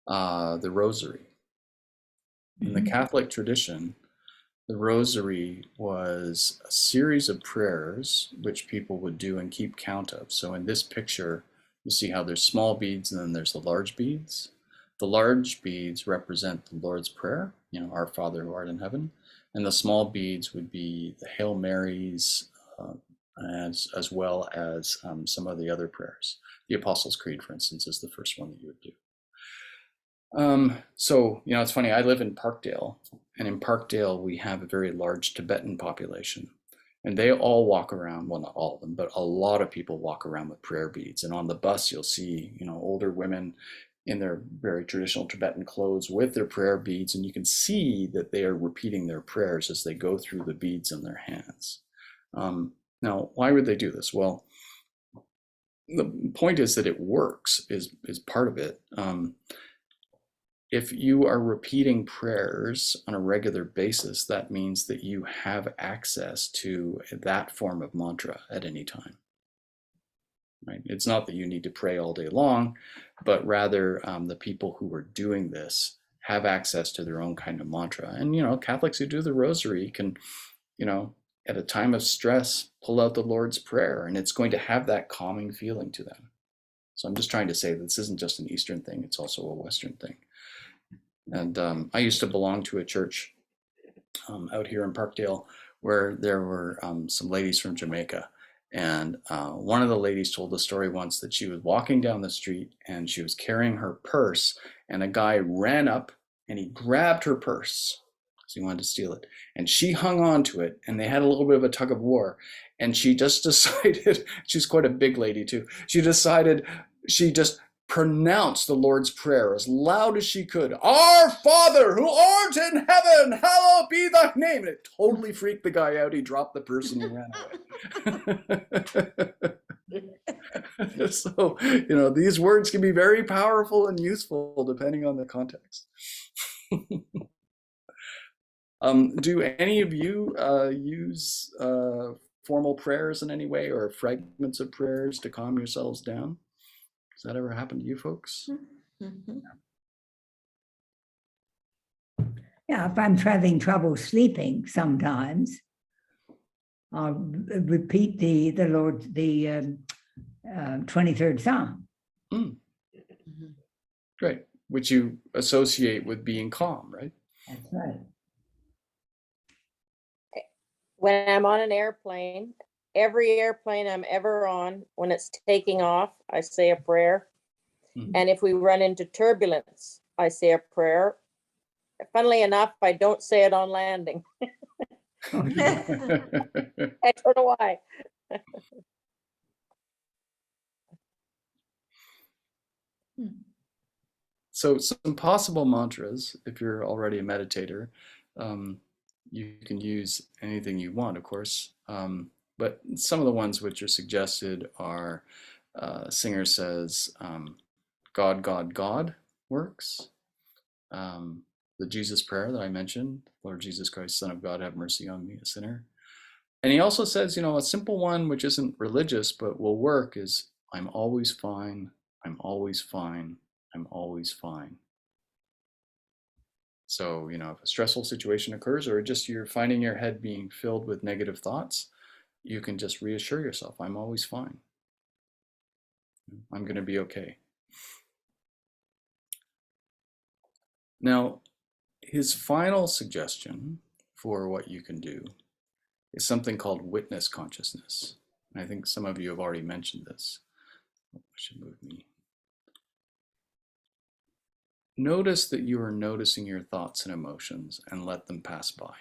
the rosary. In the Catholic tradition, the rosary was a series of prayers which people would do and keep count of. So in this picture, you see how there's small beads and then there's the large beads. The large beads represent the Lord's Prayer, you know, Our Father who art in heaven. And the small beads would be the Hail Marys, as well as some of the other prayers. The Apostles' Creed, for instance, is the first one that you would do. So, you know, it's funny, I live in Parkdale, and in Parkdale, we have a very large Tibetan population, and they all walk around, well, not all of them, but a lot of people walk around with prayer beads. And on the bus, you'll see, you know, older women in their very traditional Tibetan clothes with their prayer beads, and you can see that they are repeating their prayers as they go through the beads in their hands. Now, why would they do this? Well, the point is that it works, is part of it. If you are repeating prayers on a regular basis, that means that you have access to that form of mantra at any time. Right? It's not that you need to pray all day long, but rather the people who are doing this have access to their own kind of mantra. And, you know, Catholics who do the rosary can, you know, at a time of stress, pull out the Lord's Prayer, and it's going to have that calming feeling to them. So I'm just trying to say that this isn't just an Eastern thing, it's also a Western thing. And I used to belong to a church out here in Parkdale where there were some ladies from Jamaica. And one of the ladies told the story once that she was walking down the street and she was carrying her purse, and a guy ran up and he grabbed her purse because he wanted to steal it. And she hung on to it, and they had a little bit of a tug of war. And she just decided, she's quite a big lady too, she just pronounced the Lord's Prayer as loud as she could. Our Father who art in heaven, hallowed be thy name. And it totally freaked the guy out. He dropped the purse and he ran away. So, you know, these words can be very powerful and useful depending on the context. Do any of you use formal prayers in any way, or fragments of prayers to calm yourselves down? Does that ever happen to you folks? Mm-hmm. Yeah, if I'm having trouble sleeping sometimes, I'll repeat the 23rd Psalm. Great, which you associate with being calm, right? That's right. When I'm on an airplane, every airplane I'm ever on, when it's taking off, I say a prayer. Mhm. And if we run into turbulence, I say a prayer. Funnily enough, I don't say it on landing. I don't know why. So some possible mantras, if you're already a meditator, you can use anything you want, of course. But some of the ones which are suggested are, Singer says, God, God, God works. The Jesus prayer that I mentioned, Lord Jesus Christ, Son of God, have mercy on me, a sinner. And he also says, you know, a simple one which isn't religious but will work is, I'm always fine, I'm always fine, I'm always fine. So, if a stressful situation occurs or just you're finding your head being filled with negative thoughts, you can just reassure yourself, I'm always fine. I'm going to be okay. Now, his final suggestion for what you can do is something called witness consciousness. And I think some of you have already mentioned this. I should move me. Notice that you are noticing your thoughts and emotions and let them pass by.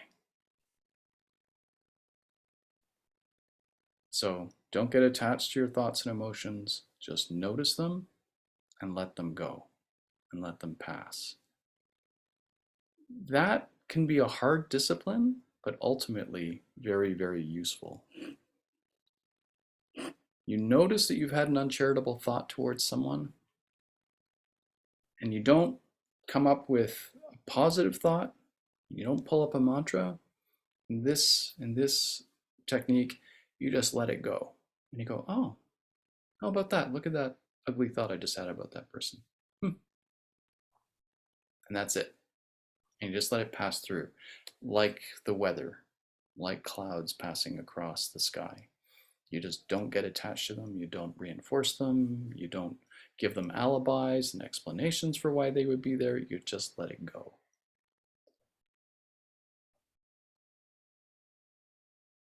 So don't get attached to your thoughts and emotions. Just notice them and let them go and let them pass. That can be a hard discipline, but ultimately very, very useful. You notice that you've had an uncharitable thought towards someone, and you don't come up with a positive thought. You don't pull up a mantra. In this technique, you just let it go. And you go, oh, how about that? Look at that ugly thought I just had about that person. And that's it. And you just let it pass through, like the weather, like clouds passing across the sky. You just don't get attached to them. You don't reinforce them. You don't give them alibis and explanations for why they would be there. You just let it go.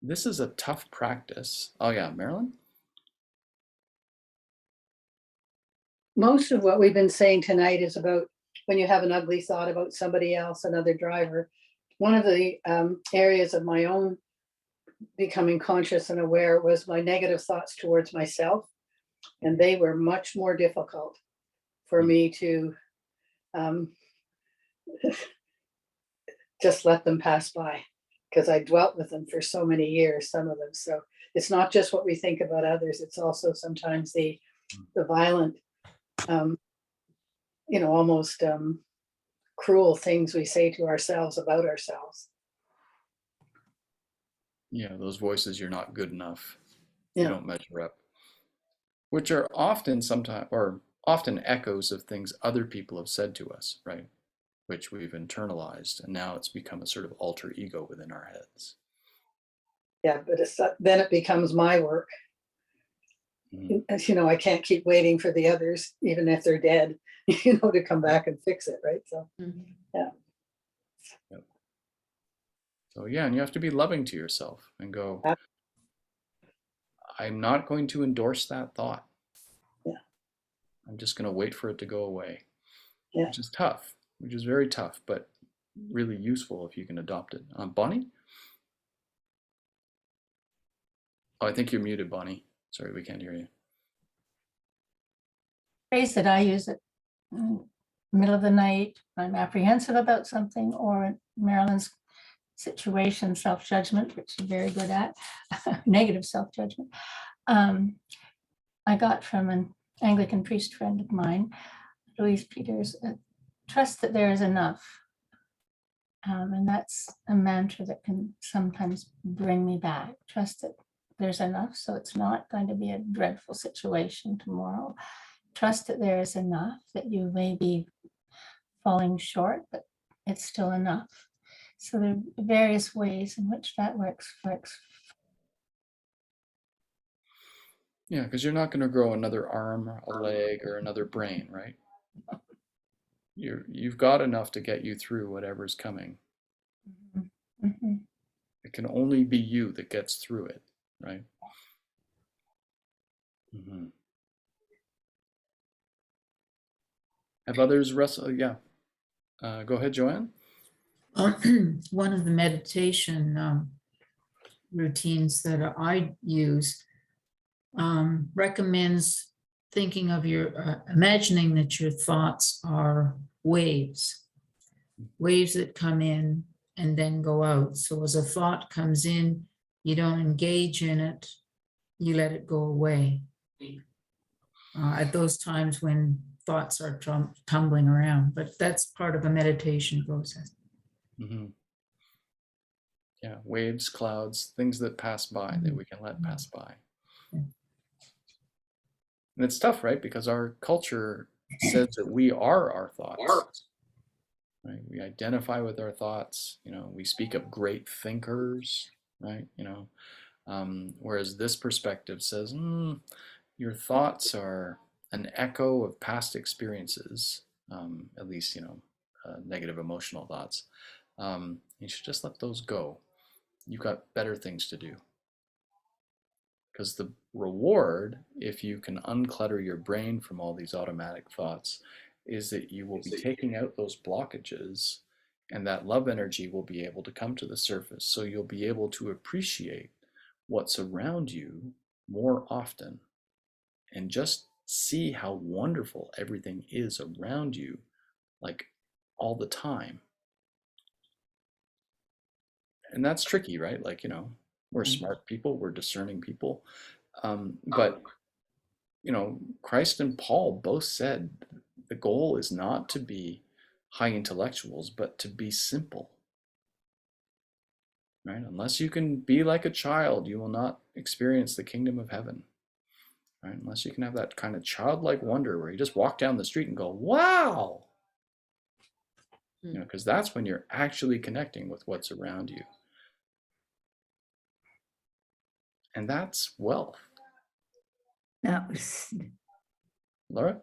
This is a tough practice. Oh yeah, Marilyn? Most of what we've been saying tonight is about when you have an ugly thought about somebody else, another driver. One of the areas of my own becoming conscious and aware was my negative thoughts towards myself. And they were much more difficult for me to just let them pass by, because I dwelt with them for so many years, some of them. So it's not just what we think about others, it's also sometimes the violent, almost cruel things we say to ourselves about ourselves. Yeah, those voices, you're not good enough. Yeah. You don't measure up. Which are often echoes of things other people have said to us, right? Which we've internalized, and now it's become a sort of alter ego within our heads. Yeah, but then it becomes my work. As you know, I can't keep waiting for the others, even if they're dead, to come back and fix it, right? So, yeah. Yep. So yeah, and you have to be loving to yourself and go, I'm not going to endorse that thought. Yeah. I'm just going to wait for it to go away. Yeah. Which is tough, which is very tough, but really useful if you can adopt it. Bonnie? Oh, I think you're muted, Bonnie. Sorry, we can't hear you. Phrase that I use at middle of the night, I'm apprehensive about something, or Marilyn's situation, self-judgment, which she's very good at, negative self-judgment. I got from an Anglican priest friend of mine, Louise Peters, trust that there is enough. And that's a mantra that can sometimes bring me back. Trust that there's enough, so it's not going to be a dreadful situation tomorrow. Trust that there is enough, that you may be falling short, but it's still enough. So there are various ways in which that works. Yeah, because you're not going to grow another arm, a leg, or another brain, right? You've got enough to get you through whatever's coming. Mm-hmm. It can only be you that gets through it, right? Mm-hmm. Have others wrestle? Yeah. Go ahead, Joanne. One of the meditation routines that I use recommends thinking of imagining that your thoughts are waves that come in and then go out. So as a thought comes in, you don't engage in it, you let it go away. At those times when thoughts are tumbling around, but that's part of a meditation process. Mm-hmm. Yeah, waves, clouds, things that pass by that we can let pass by. And it's tough, right? Because our culture says that we are our thoughts, right? We identify with our thoughts. You know, we speak of great thinkers, right? You know, whereas this perspective says, your thoughts are an echo of past experiences, at least, you know, negative emotional thoughts. You should just let those go. You've got better things to do. Because the reward, if you can unclutter your brain from all these automatic thoughts, is that you will be taking out those blockages, and that love energy will be able to come to the surface. So you'll be able to appreciate what's around you more often and just see how wonderful everything is around you, like all the time. And that's tricky, right? Like, you know, we're smart people, we're discerning people. But, you know, Christ and Paul both said the goal is not to be high intellectuals, but to be simple. Right? Unless you can be like a child, you will not experience the kingdom of heaven. Right? Unless you can have that kind of childlike wonder where you just walk down the street and go, wow. You know, because that's when you're actually connecting with what's around you. And that's wealth. Now, Laura?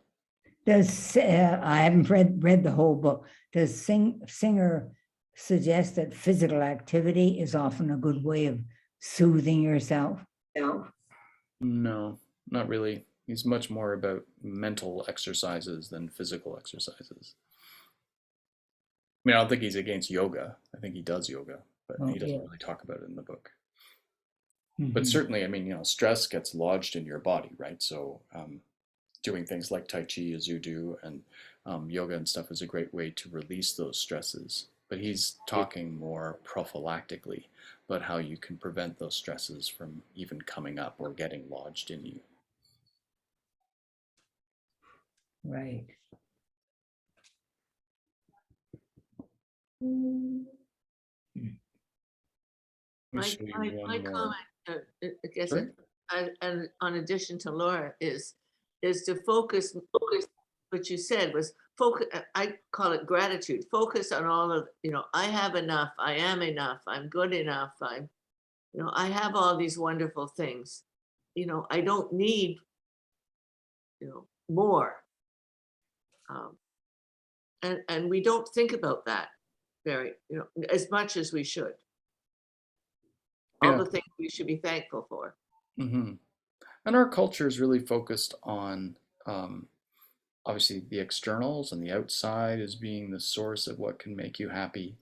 I haven't read the whole book. Does Singer suggest that physical activity is often a good way of soothing yourself? No, not really. He's much more about mental exercises than physical exercises. I mean, I don't think he's against yoga. I think he does yoga, but he doesn't really talk about it in the book. But certainly, I mean, you know, stress gets lodged in your body, right? So doing things like Tai Chi, as you do, and yoga and stuff is a great way to release those stresses. But he's talking more prophylactically about how you can prevent those stresses from even coming up or getting lodged in you. Right. My comment, I guess, Sure. and on addition to Laura, is to focus. What you said was focus. I call it gratitude. Focus on all of, you know, I have enough. I am enough. I'm good enough. You know, I have all these wonderful things. You know, I don't need, you know, more. And we don't think about that very, you know, as much as we should. All the things we should be thankful for. And our culture is really focused on obviously the externals and the outside as being the source of what can make you happy.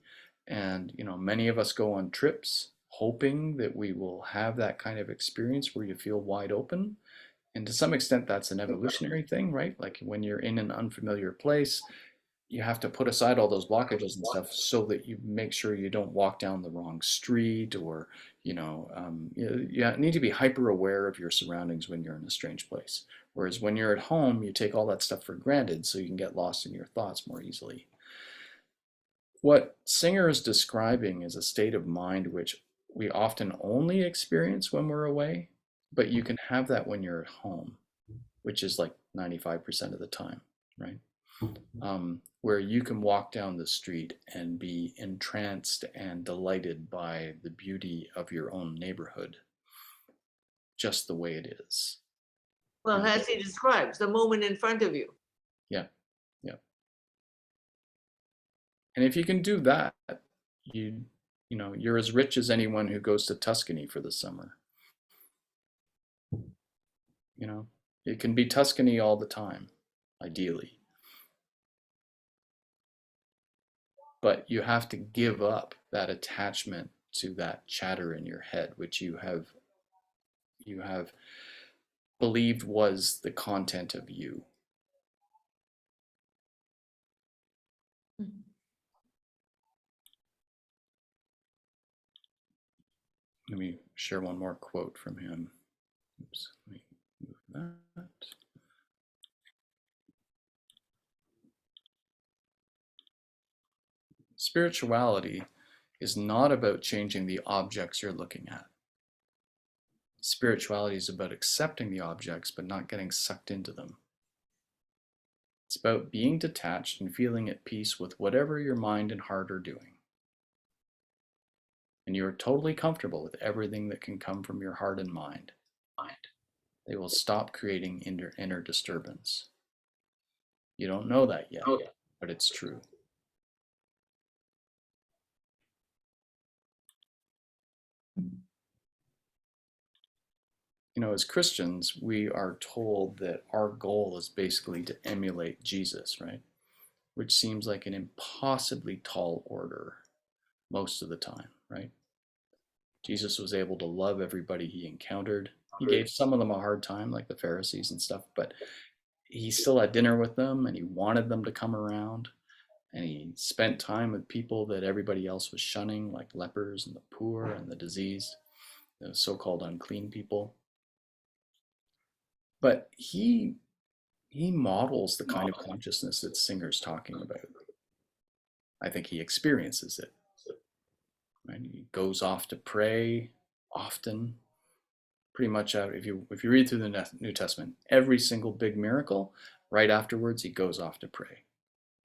And, you know, many of us go on trips hoping that we will have that kind of experience where you feel wide open. And to some extent, that's an evolutionary thing, right? Like when you're in an unfamiliar place, you have to put aside all those blockages and stuff so that you make sure you don't walk down the wrong street, or, you know, you need to be hyper aware of your surroundings when you're in a strange place. Whereas when you're at home, you take all that stuff for granted so you can get lost in your thoughts more easily. What Singer is describing is a state of mind which we often only experience when we're away, but you can have that when you're at home, which is like 95% of the time, right? Where you can walk down the street and be entranced and delighted by the beauty of your own neighborhood, just the way it is. Well, as he describes, the moment in front of you. Yeah, yeah. And if you can do that, you know, you're as rich as anyone who goes to Tuscany for the summer. You know, it can be Tuscany all the time, ideally. But you have to give up that attachment to that chatter in your head, which you have believed was the content of you. Let me share one more quote from him. Oops, let me move that. Spirituality is not about changing the objects you're looking at. Spirituality is about accepting the objects, but not getting sucked into them. It's about being detached and feeling at peace with whatever your mind and heart are doing. And you are totally comfortable with everything that can come from your heart and mind. They will stop creating inner disturbance. You don't know that yet, but it's true. You know, as Christians, we are told that our goal is basically to emulate Jesus, right? Which seems like an impossibly tall order most of the time, right? Jesus was able to love everybody he encountered. He gave some of them a hard time, like the Pharisees and stuff, but he still had dinner with them and he wanted them to come around. And he spent time with people that everybody else was shunning, like lepers and the poor and the diseased, the so-called unclean people. But he models the kind of consciousness that Singer's talking about. I think he experiences it. Right? He goes off to pray often. Pretty much, if you read through the New Testament, every single big miracle, right afterwards he goes off to pray.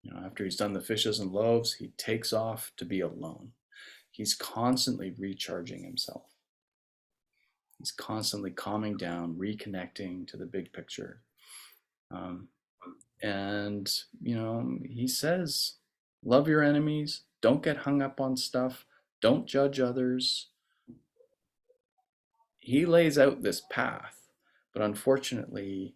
You know, after he's done the fishes and loaves, he takes off to be alone. He's constantly recharging himself. He's constantly calming down, reconnecting to the big picture. And, you know, he says, love your enemies, don't get hung up on stuff, don't judge others. He lays out this path, but unfortunately,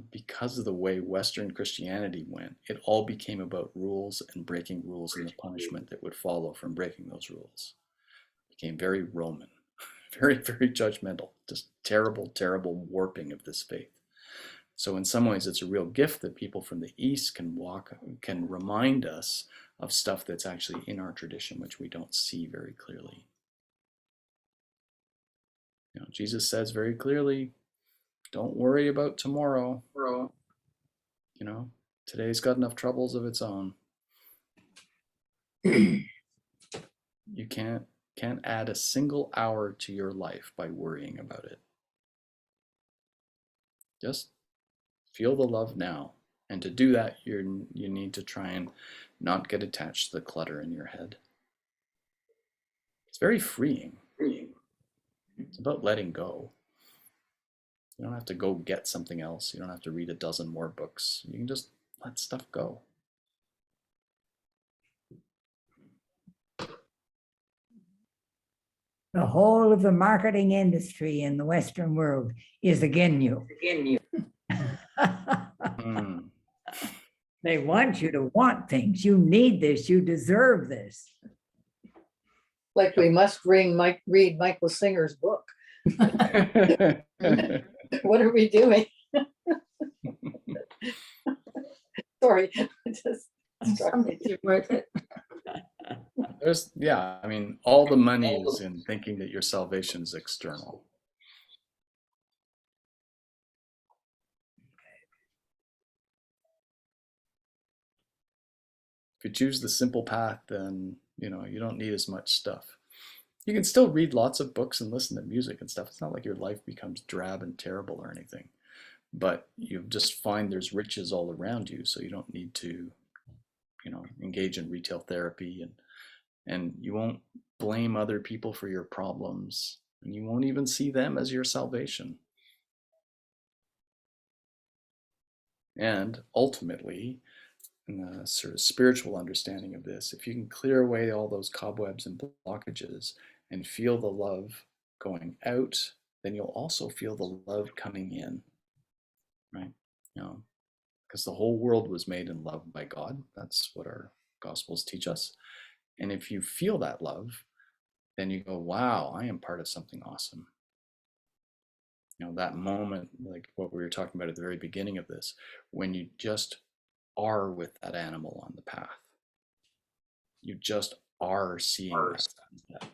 because of the way Western Christianity went, it all became about rules and breaking rules and the punishment that would follow from breaking those rules. It became very Roman, very, very judgmental, just terrible, terrible warping of this faith. So in some ways, it's a real gift that people from the East can remind us of stuff that's actually in our tradition, which we don't see very clearly. You know, Jesus says very clearly, don't worry about tomorrow. You know, today's got enough troubles of its own. You can't add a single hour to your life by worrying about it. Just feel the love now. And to do that, you need to try and not get attached to the clutter in your head. It's very freeing. It's about letting go. You don't have to go get something else. You don't have to read a dozen more books. You can just let stuff go. The whole of the marketing industry in the Western world is against you. Mm. They want you to want things. You need this. You deserve this. Like we must read Michael Singer's book. What are we doing? Sorry, just struck me. It's worth it. I mean, all the money is in thinking that your salvation is external. If you choose the simple path, then, you know, you don't need as much stuff. You can still read lots of books and listen to music and stuff. It's not like your life becomes drab and terrible or anything, but you just find there's riches all around you, so you don't need to, you know, engage in retail therapy, and you won't blame other people for your problems, and you won't even see them as your salvation. And ultimately, in the sort of spiritual understanding of this, if you can clear away all those cobwebs and blockages and feel the love going out, then you'll also feel the love coming in, right? You know, because the whole world was made in love by God. That's what our Gospels teach us. And if you feel that love, then you go, wow, I am part of something awesome. You know, that moment, like what we were talking about at the very beginning of this, when you just are with that animal on the path. You just are seeing that sunset.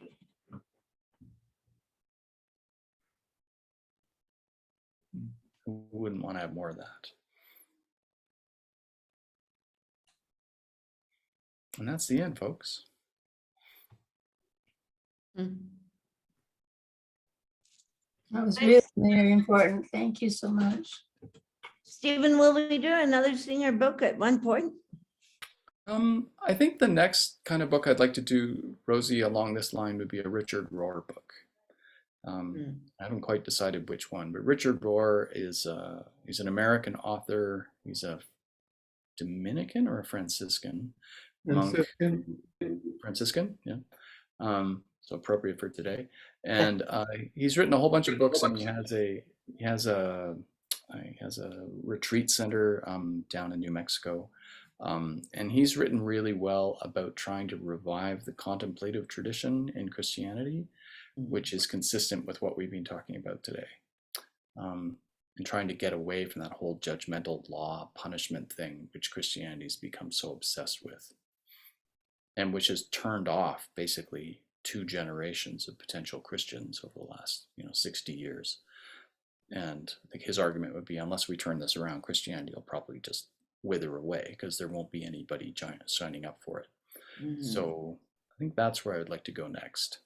Who wouldn't want to have more of that? And that's the end, folks. That was really very important. Thank you so much. Stephen, will we do another Singer book at one point? I think the next kind of book I'd like to do, Rosie, along this line would be a Richard Rohr book. I haven't quite decided which one, but Richard Rohr is he's an American author. He's a Dominican or a Franciscan monk. Franciscan, yeah. So appropriate for today. And he's written a whole bunch of books, and he has a retreat center down in New Mexico. And he's written really well about trying to revive the contemplative tradition in Christianity, which is consistent with what we've been talking about today. And trying to get away from that whole judgmental law punishment thing, which Christianity has become so obsessed with, and which has turned off basically 2 generations of potential Christians over the last 60 years. And I think his argument would be, unless we turn this around, Christianity will probably just wither away because there won't be anybody signing up for it. So I think that's where I'd like to go next.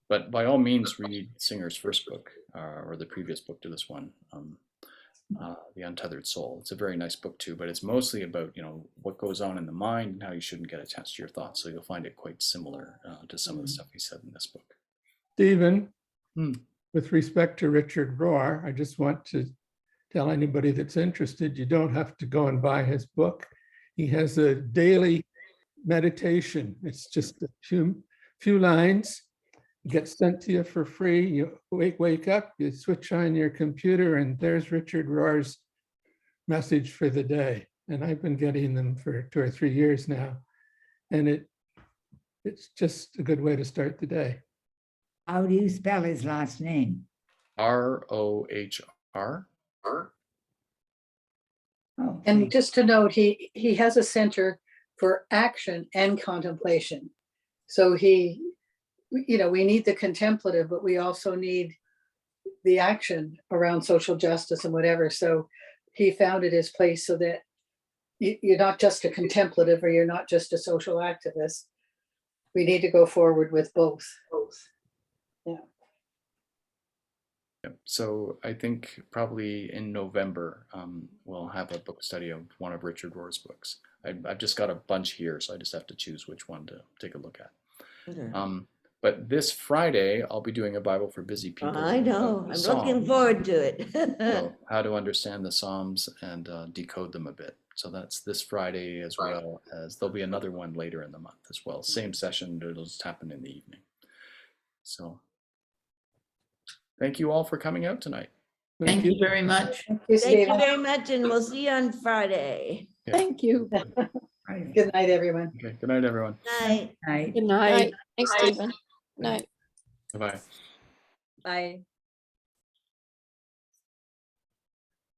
But by all means, read Singer's first book, or the previous book to this one, The Untethered Soul. It's a very nice book too, but it's mostly about what goes on in the mind and how you shouldn't get attached to your thoughts. So you'll find it quite similar to some of the stuff he said in this book. Stephen, with respect to Richard Rohr, I just want to tell anybody that's interested, you don't have to go and buy his book. He has a daily meditation. It's just a few lines. It gets sent to you for free. You wake up, you switch on your computer, and there's Richard Rohr's message for the day. And I've been getting them for 2 or 3 years now. And it's just a good way to start the day. How do you spell his last name? Rohr. Oh, And just to note, he has a center for action and contemplation. So we need the contemplative, but we also need the action around social justice and whatever. So he founded his place so that you're not just a contemplative or you're not just a social activist. We need to go forward with both. Yeah. So I think probably in November, we'll have a book study of one of Richard Rohr's books. I've just got a bunch here, so I just have to choose which one to take a look at. But this Friday, I'll be doing a Bible for busy people. I know, I'm looking forward to it. So how to understand the Psalms and decode them a bit. So that's this Friday, as well as there'll be another one later in the month as well. Same session, it'll just happen in the evening. So thank you all for coming out tonight. Thank you very much. Thank you, Thank you Stephen. very much, and we'll see you on Friday. Thank you. Good night, everyone. Okay, good night, everyone. Night. right. Good night. Thanks, Stephen. Night. Bye-bye. Bye.